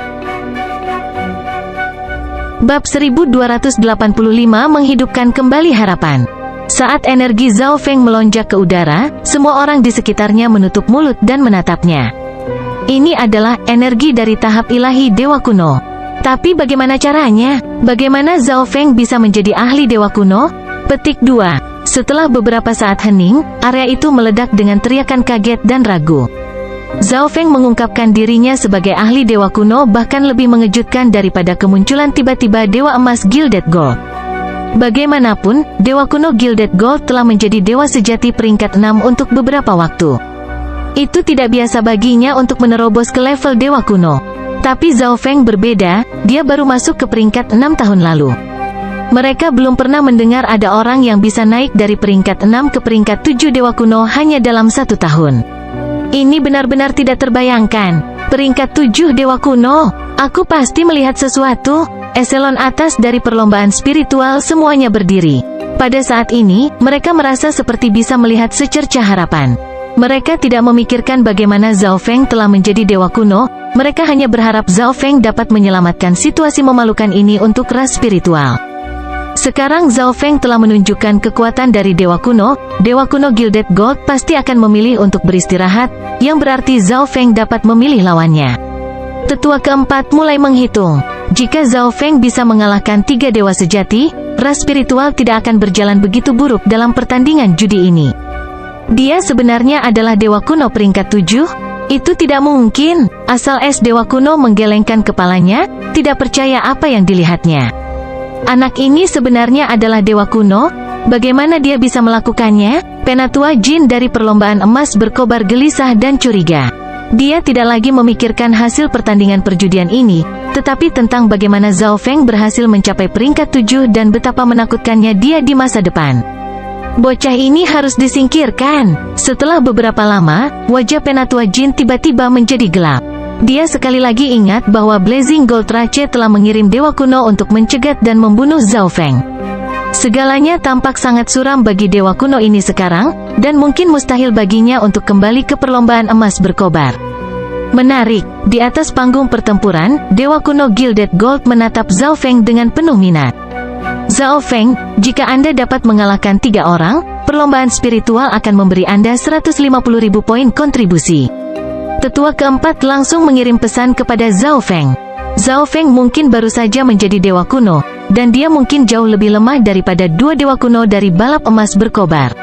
Bab 1285 menghidupkan kembali harapan. Saat energi Zhao Feng melonjak ke udara, semua orang di sekitarnya menutup mulut dan menatapnya. Ini adalah energi dari tahap ilahi Dewa Kuno. Tapi bagaimana caranya? Bagaimana Zhao Feng bisa menjadi ahli Dewa Kuno? Petik 2. Setelah beberapa saat hening, area itu meledak dengan teriakan kaget dan ragu. Zhao Feng mengungkapkan dirinya sebagai ahli Dewa Kuno bahkan lebih mengejutkan daripada kemunculan tiba-tiba Dewa Emas Gilded Gold. Bagaimanapun, Dewa Kuno Gilded Gold telah menjadi dewa sejati peringkat 6 untuk beberapa waktu. Itu tidak biasa baginya untuk menerobos ke level Dewa Kuno. Tapi Zhao Feng berbeda, dia baru masuk ke peringkat 6 tahun lalu. Mereka belum pernah mendengar ada orang yang bisa naik dari peringkat 6 ke peringkat 7 Dewa Kuno hanya dalam 1 tahun. Ini benar-benar tidak terbayangkan. Peringkat 7 Dewa Kuno. Aku pasti melihat sesuatu. Eselon atas dari perlombaan spiritual semuanya berdiri. Pada saat ini, mereka merasa seperti bisa melihat secercah harapan. Mereka tidak memikirkan bagaimana Zhao Feng telah menjadi Dewa Kuno. Mereka hanya berharap Zhao Feng dapat menyelamatkan situasi memalukan ini untuk ras spiritual. Sekarang Zhao Feng telah menunjukkan kekuatan dari Dewa Kuno. Dewa Kuno Gilded Gold pasti akan memilih untuk beristirahat, yang berarti Zhao Feng dapat memilih lawannya. Tetua keempat mulai menghitung. Jika Zhao Feng bisa mengalahkan 3 dewa sejati, ras spiritual tidak akan berjalan begitu buruk dalam pertandingan judi ini. Dia sebenarnya adalah Dewa Kuno peringkat 7? Itu tidak mungkin. Asal es Dewa Kuno menggelengkan kepalanya, tidak percaya apa yang dilihatnya. Anak ini sebenarnya adalah Dewa Kuno? Bagaimana dia bisa melakukannya? Penatua Jin dari perlombaan emas berkobar gelisah dan curiga. Dia tidak lagi memikirkan hasil pertandingan perjudian ini, tetapi tentang bagaimana Zhao Feng berhasil mencapai peringkat 7 dan betapa menakutkannya dia di masa depan. Bocah ini harus disingkirkan. Setelah beberapa lama, wajah Penatua Jin tiba-tiba menjadi gelap. Dia sekali lagi ingat bahwa Blazing Gold Rache telah mengirim Dewa Kuno untuk mencegat dan membunuh Zhao Feng. Segalanya tampak sangat suram bagi Dewa Kuno ini sekarang, dan mungkin mustahil baginya untuk kembali ke perlombaan emas berkobar. Menarik, di atas panggung pertempuran, Dewa Kuno Gilded Gold menatap Zhao Feng dengan penuh minat. Zhao Feng, jika Anda dapat mengalahkan 3 orang, perlombaan spiritual akan memberi Anda 150.000 poin kontribusi. Tetua keempat langsung mengirim pesan kepada Zhao Feng. Zhao Feng mungkin baru saja menjadi Dewa Kuno, dan dia mungkin jauh lebih lemah daripada 2 Dewa Kuno dari balap emas berkobar.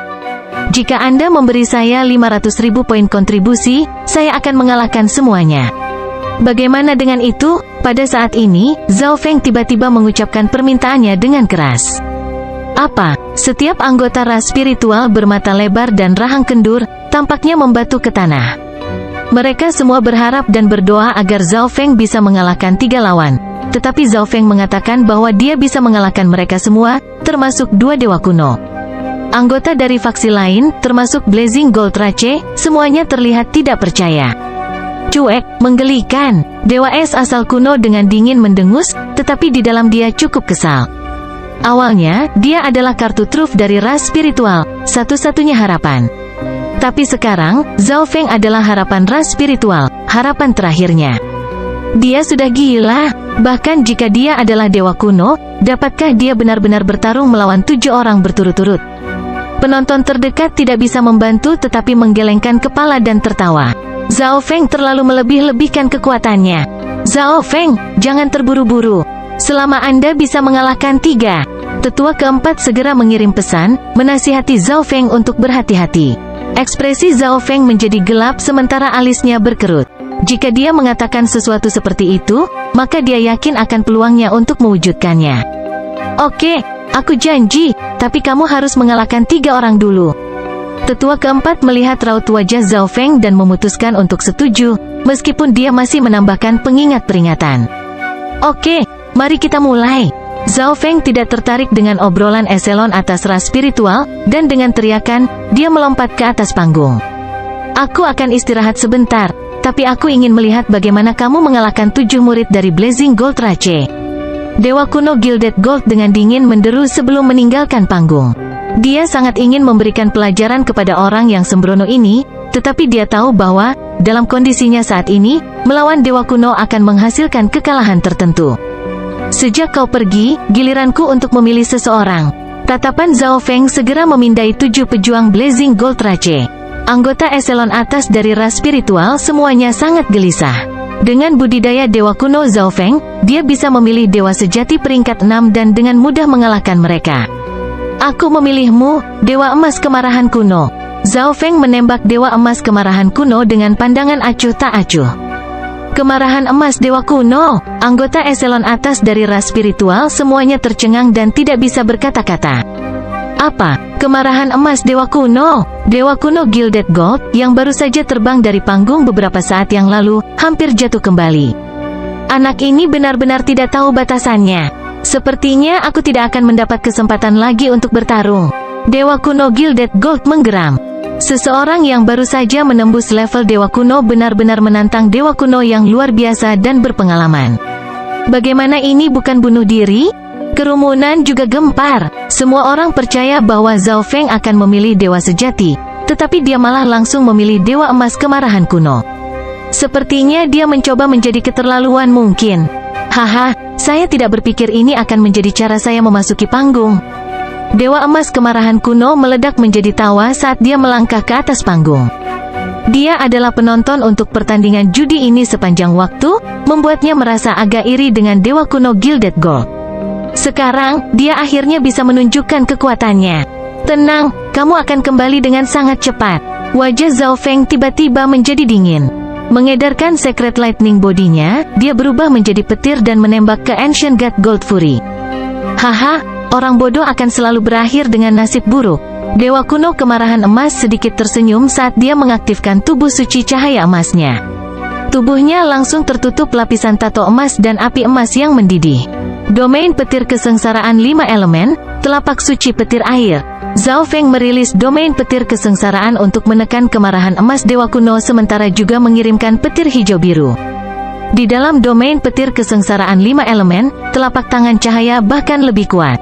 Jika Anda memberi saya 500.000 poin kontribusi, saya akan mengalahkan semuanya. Bagaimana dengan itu? Pada saat ini, Zhao Feng tiba-tiba mengucapkan permintaannya dengan keras. Apa? Setiap anggota ras spiritual bermata lebar dan rahang kendur, tampaknya membatu ke tanah. Mereka semua berharap dan berdoa agar Zhao Feng bisa mengalahkan 3 lawan. Tetapi Zhao Feng mengatakan bahwa dia bisa mengalahkan mereka semua, termasuk 2 Dewa Kuno. Anggota dari faksi lain, termasuk Blazing Gold Rache, semuanya terlihat tidak percaya. Cuek, menggelikan. Dewa Es asal kuno dengan dingin mendengus, tetapi di dalam dia cukup kesal. Awalnya, dia adalah kartu truf dari ras spiritual, satu-satunya harapan. Tapi sekarang, Zhao Feng adalah harapan ras spiritual, harapan terakhirnya. Dia sudah gila. Bahkan jika dia adalah Dewa Kuno, dapatkah dia benar-benar bertarung melawan 7 orang berturut-turut? Penonton terdekat tidak bisa membantu tetapi menggelengkan kepala dan tertawa. Zhao Feng terlalu melebih-lebihkan kekuatannya. Zhao Feng, jangan terburu-buru. Selama Anda bisa mengalahkan 3. Tetua keempat segera mengirim pesan, menasihati Zhao Feng untuk berhati-hati. Ekspresi Zhao Feng menjadi gelap sementara alisnya berkerut. Jika dia mengatakan sesuatu seperti itu, maka dia yakin akan peluangnya untuk mewujudkannya. Oke, aku janji, tapi kamu harus mengalahkan 3 orang dulu. Tetua keempat melihat raut wajah Zhao Feng dan memutuskan untuk setuju, meskipun dia masih menambahkan pengingat peringatan. Oke, mari kita mulai. Zhao Feng tidak tertarik dengan obrolan eselon atas ras spiritual, dan dengan teriakan, dia melompat ke atas panggung. Aku akan istirahat sebentar, tapi aku ingin melihat bagaimana kamu mengalahkan 7 murid dari Blazing Gold Rache. Dewa Kuno Gilded Gold dengan dingin menderu sebelum meninggalkan panggung. Dia sangat ingin memberikan pelajaran kepada orang yang sembrono ini, tetapi dia tahu bahwa, dalam kondisinya saat ini, melawan Dewa Kuno akan menghasilkan kekalahan tertentu. Sejak kau pergi, giliranku untuk memilih seseorang. Tatapan Zhao Feng segera memindai 7 pejuang Blazing Gold Rache. Anggota eselon atas dari ras spiritual semuanya sangat gelisah. Dengan budidaya dewa kuno Zhao Feng, dia bisa memilih dewa sejati peringkat 6 dan dengan mudah mengalahkan mereka. Aku memilihmu, dewa emas kemarahan kuno. Zhao Feng menembak dewa emas kemarahan kuno dengan pandangan acuh tak acuh. Kemarahan emas dewa kuno. Anggota eselon atas dari ras spiritual semuanya tercengang dan tidak bisa berkata-kata. Apa? Kemarahan emas dewa kuno? Dewa kuno Gilded Gold, yang baru saja terbang dari panggung beberapa saat yang lalu, hampir jatuh kembali. Anak ini benar-benar tidak tahu batasannya. Sepertinya aku tidak akan mendapat kesempatan lagi untuk bertarung. Dewa kuno Gilded Gold menggeram. Seseorang yang baru saja menembus level dewa kuno benar-benar menantang dewa kuno yang luar biasa dan berpengalaman. Bagaimana ini bukan bunuh diri? Kerumunan juga gempar. Semua orang percaya bahwa Zhao Feng akan memilih dewa sejati, tetapi dia malah langsung memilih dewa emas kemarahan kuno. Sepertinya dia mencoba menjadi keterlaluan mungkin. Haha, saya tidak berpikir ini akan menjadi cara saya memasuki panggung. Dewa emas kemarahan kuno meledak menjadi tawa saat dia melangkah ke atas panggung. Dia adalah penonton untuk pertandingan judi ini sepanjang waktu, membuatnya merasa agak iri dengan dewa kuno Gilded Gold. Sekarang, dia akhirnya bisa menunjukkan kekuatannya. Tenang, kamu akan kembali dengan sangat cepat. Wajah Zhao Feng tiba-tiba menjadi dingin. Mengedarkan Secret Lightning bodinya, dia berubah menjadi petir dan menembak ke Ancient God Gold Fury. Haha, orang bodoh akan selalu berakhir dengan nasib buruk. Dewa kuno kemarahan emas sedikit tersenyum saat dia mengaktifkan tubuh suci cahaya emasnya. Tubuhnya langsung tertutup lapisan tato emas dan api emas yang mendidih. Domain petir kesengsaraan 5 elemen, telapak suci petir air. Zhao Feng merilis domain petir kesengsaraan untuk menekan kemarahan emas dewa kuno sementara juga mengirimkan petir hijau biru. Di dalam domain petir kesengsaraan 5 elemen, telapak tangan cahaya bahkan lebih kuat.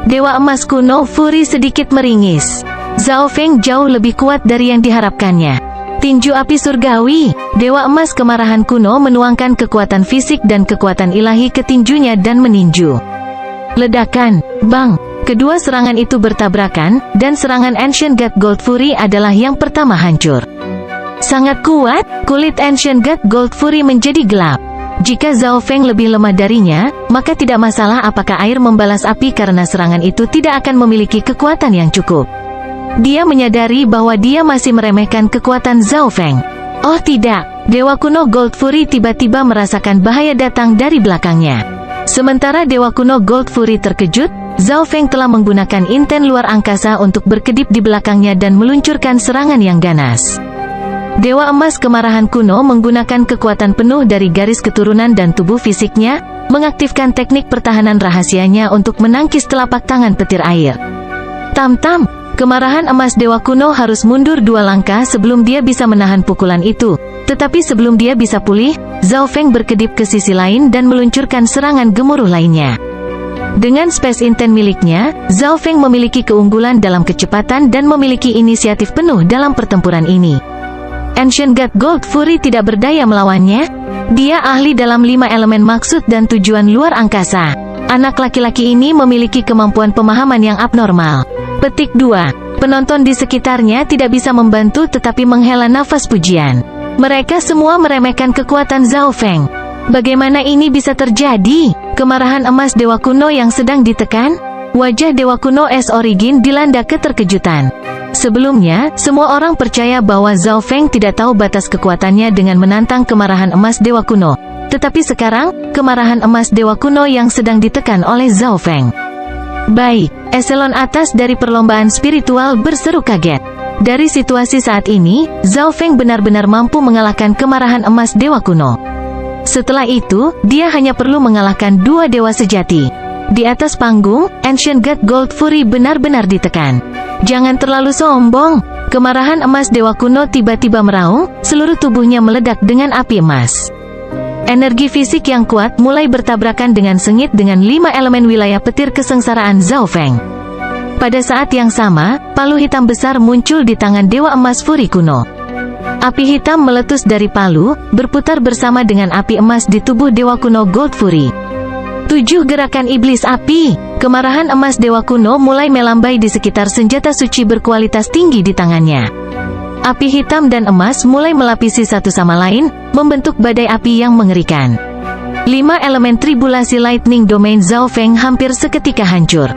Dewa emas kuno Fury sedikit meringis. Zhao Feng jauh lebih kuat dari yang diharapkannya. Tinju api surgawi. Dewa emas kemarahan kuno menuangkan kekuatan fisik dan kekuatan ilahi ke tinjunya dan meninju. Ledakan, bang. Kedua serangan itu bertabrakan, dan serangan Ancient God Gold Fury adalah yang pertama hancur. Sangat kuat, kulit Ancient God Gold Fury menjadi gelap. Jika Zhao Feng lebih lemah darinya, maka tidak masalah apakah air membalas api karena serangan itu tidak akan memiliki kekuatan yang cukup. Dia menyadari bahwa dia masih meremehkan kekuatan Zhao Feng. Oh tidak, Dewa kuno Gold Fury tiba-tiba merasakan bahaya datang dari belakangnya. Sementara Dewa kuno Gold Fury terkejut, Zhao Feng telah menggunakan inten luar angkasa untuk berkedip di belakangnya dan meluncurkan serangan yang ganas. Dewa emas kemarahan kuno menggunakan kekuatan penuh dari garis keturunan dan tubuh fisiknya, mengaktifkan teknik pertahanan rahasianya untuk menangkis telapak tangan petir air. Tam-tam. Kemarahan emas dewa kuno harus mundur 2 langkah sebelum dia bisa menahan pukulan itu. Tetapi sebelum dia bisa pulih, Zhao Feng berkedip ke sisi lain dan meluncurkan serangan gemuruh lainnya. Dengan Space Intent miliknya, Zhao Feng memiliki keunggulan dalam kecepatan dan memiliki inisiatif penuh dalam pertempuran ini. Ancient God Gold Fury tidak berdaya melawannya. Dia ahli dalam 5 elemen maksud dan tujuan luar angkasa. Anak laki-laki ini memiliki kemampuan pemahaman yang abnormal. Petik 2. Penonton di sekitarnya tidak bisa membantu tetapi menghela nafas pujian. Mereka semua meremehkan kekuatan Zhao Feng. Bagaimana ini bisa terjadi? Kemarahan emas dewa kuno yang sedang ditekan? Wajah dewa kuno S Origin dilanda keterkejutan. Sebelumnya, semua orang percaya bahwa Zhao Feng tidak tahu batas kekuatannya dengan menantang kemarahan emas dewa kuno. Tetapi sekarang, kemarahan emas dewa kuno yang sedang ditekan oleh Zhao Feng. Baik, eselon atas dari perlombaan spiritual berseru kaget. Dari situasi saat ini, Zhao Feng benar-benar mampu mengalahkan kemarahan emas dewa kuno. Setelah itu, dia hanya perlu mengalahkan 2 dewa sejati. Di atas panggung, Ancient God Gold Fury benar-benar ditekan. Jangan terlalu sombong. Kemarahan emas dewa kuno tiba-tiba meraung, seluruh tubuhnya meledak dengan api emas. Energi fisik yang kuat mulai bertabrakan dengan sengit dengan 5 elemen wilayah petir kesengsaraan Zhao Feng. Pada saat yang sama, palu hitam besar muncul di tangan Dewa Emas Fury kuno. Api hitam meletus dari palu, berputar bersama dengan api emas di tubuh Dewa kuno Gold Fury. 7 gerakan iblis api. Kemarahan emas dewa kuno mulai melambai di sekitar senjata suci berkualitas tinggi di tangannya. Api hitam dan emas mulai melapisi satu sama lain, membentuk badai api yang mengerikan. 5 elemen tribulasi lightning domain Zhao Feng hampir seketika hancur.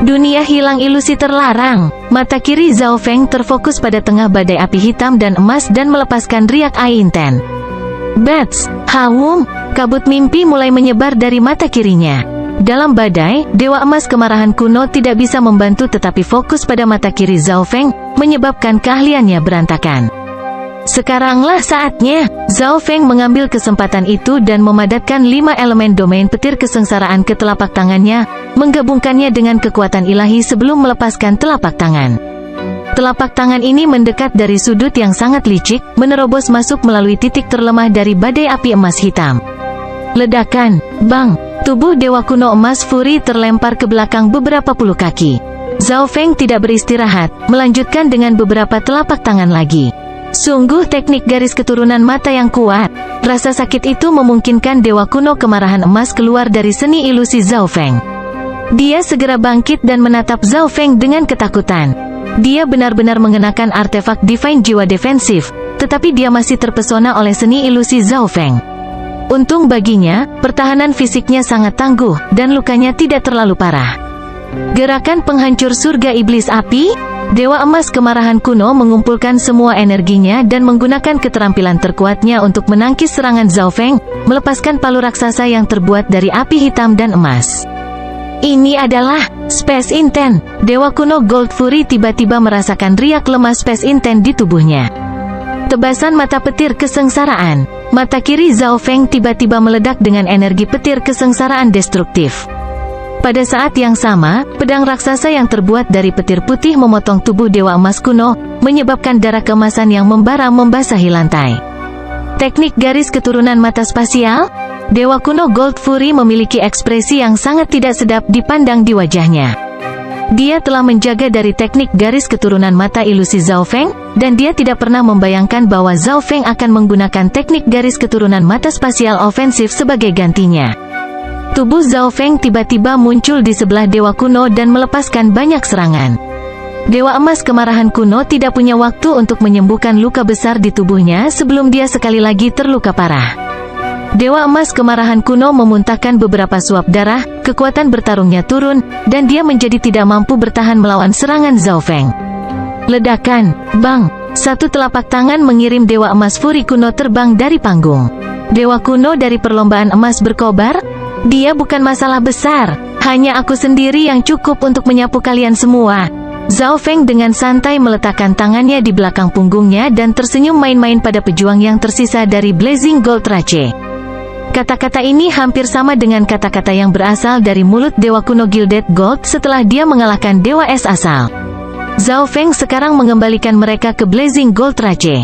Dunia hilang ilusi terlarang. Mata kiri Zhao Feng terfokus pada tengah badai api hitam dan emas dan melepaskan riak Ainten. Bats, Hawum, kabut mimpi mulai menyebar dari mata kirinya. Dalam badai, Dewa Emas Kemarahan Kuno tidak bisa membantu tetapi fokus pada mata kiri Zhao Feng, menyebabkan keahliannya berantakan. Sekaranglah saatnya. Zhao Feng mengambil kesempatan itu dan memadatkan 5 elemen domain petir kesengsaraan ke telapak tangannya, menggabungkannya dengan kekuatan ilahi sebelum melepaskan telapak tangan. Telapak tangan ini mendekat dari sudut yang sangat licik, menerobos masuk melalui titik terlemah dari badai api emas hitam. Ledakan, bang! Tubuh Dewa Kuno Emas Fury terlempar ke belakang beberapa puluh kaki. Zhao Feng tidak beristirahat, melanjutkan dengan beberapa telapak tangan lagi. Sungguh teknik garis keturunan mata yang kuat. Rasa sakit itu memungkinkan Dewa Kuno Kemarahan Emas keluar dari seni ilusi Zhao Feng. Dia segera bangkit dan menatap Zhao Feng dengan ketakutan. Dia benar-benar mengenakan artefak Divine Jiwa defensif, tetapi dia masih terpesona oleh seni ilusi Zhao Feng. Untung baginya, pertahanan fisiknya sangat tangguh, dan lukanya tidak terlalu parah. Gerakan penghancur surga iblis api. Dewa Emas Kemarahan Kuno mengumpulkan semua energinya dan menggunakan keterampilan terkuatnya untuk menangkis serangan Zhao Feng, melepaskan palu raksasa yang terbuat dari api hitam dan emas. Ini adalah Space Intent. Dewa Kuno Gold Fury tiba-tiba merasakan riak lemah Space Intent di tubuhnya. Tebasan mata petir kesengsaraan. Mata kiri Zhao Feng tiba-tiba meledak dengan energi petir kesengsaraan destruktif. Pada saat yang sama, pedang raksasa yang terbuat dari petir putih memotong tubuh Dewa Emas Kuno, menyebabkan darah keemasan yang membara membasahi lantai. Teknik garis keturunan mata spasial. Dewa Kuno Gold Fury memiliki ekspresi yang sangat tidak sedap dipandang di wajahnya. Dia telah menjaga dari teknik garis keturunan mata ilusi Zhao Feng, dan dia tidak pernah membayangkan bahwa Zhao Feng akan menggunakan teknik garis keturunan mata spasial ofensif sebagai gantinya. Tubuh Zhao Feng tiba-tiba muncul di sebelah Dewa Kuno dan melepaskan banyak serangan. Dewa Emas Kemarahan Kuno tidak punya waktu untuk menyembuhkan luka besar di tubuhnya sebelum dia sekali lagi terluka parah. Dewa Emas Kemarahan Kuno memuntahkan beberapa suap darah, kekuatan bertarungnya turun, dan dia menjadi tidak mampu bertahan melawan serangan Zhao Feng. Ledakan, bang! Satu telapak tangan mengirim Dewa Emas Fury Kuno terbang dari panggung. Dewa Kuno dari perlombaan emas berkobar? Dia bukan masalah besar, hanya aku sendiri yang cukup untuk menyapu kalian semua. Zhao Feng dengan santai meletakkan tangannya di belakang punggungnya dan tersenyum main-main pada pejuang yang tersisa dari Blazing Gold Rache. Kata-kata ini hampir sama dengan kata-kata yang berasal dari mulut Dewa Kuno Gilded Gold setelah dia mengalahkan Dewa Es asal. Zhao Feng sekarang mengembalikan mereka ke Blazing Gold Rache.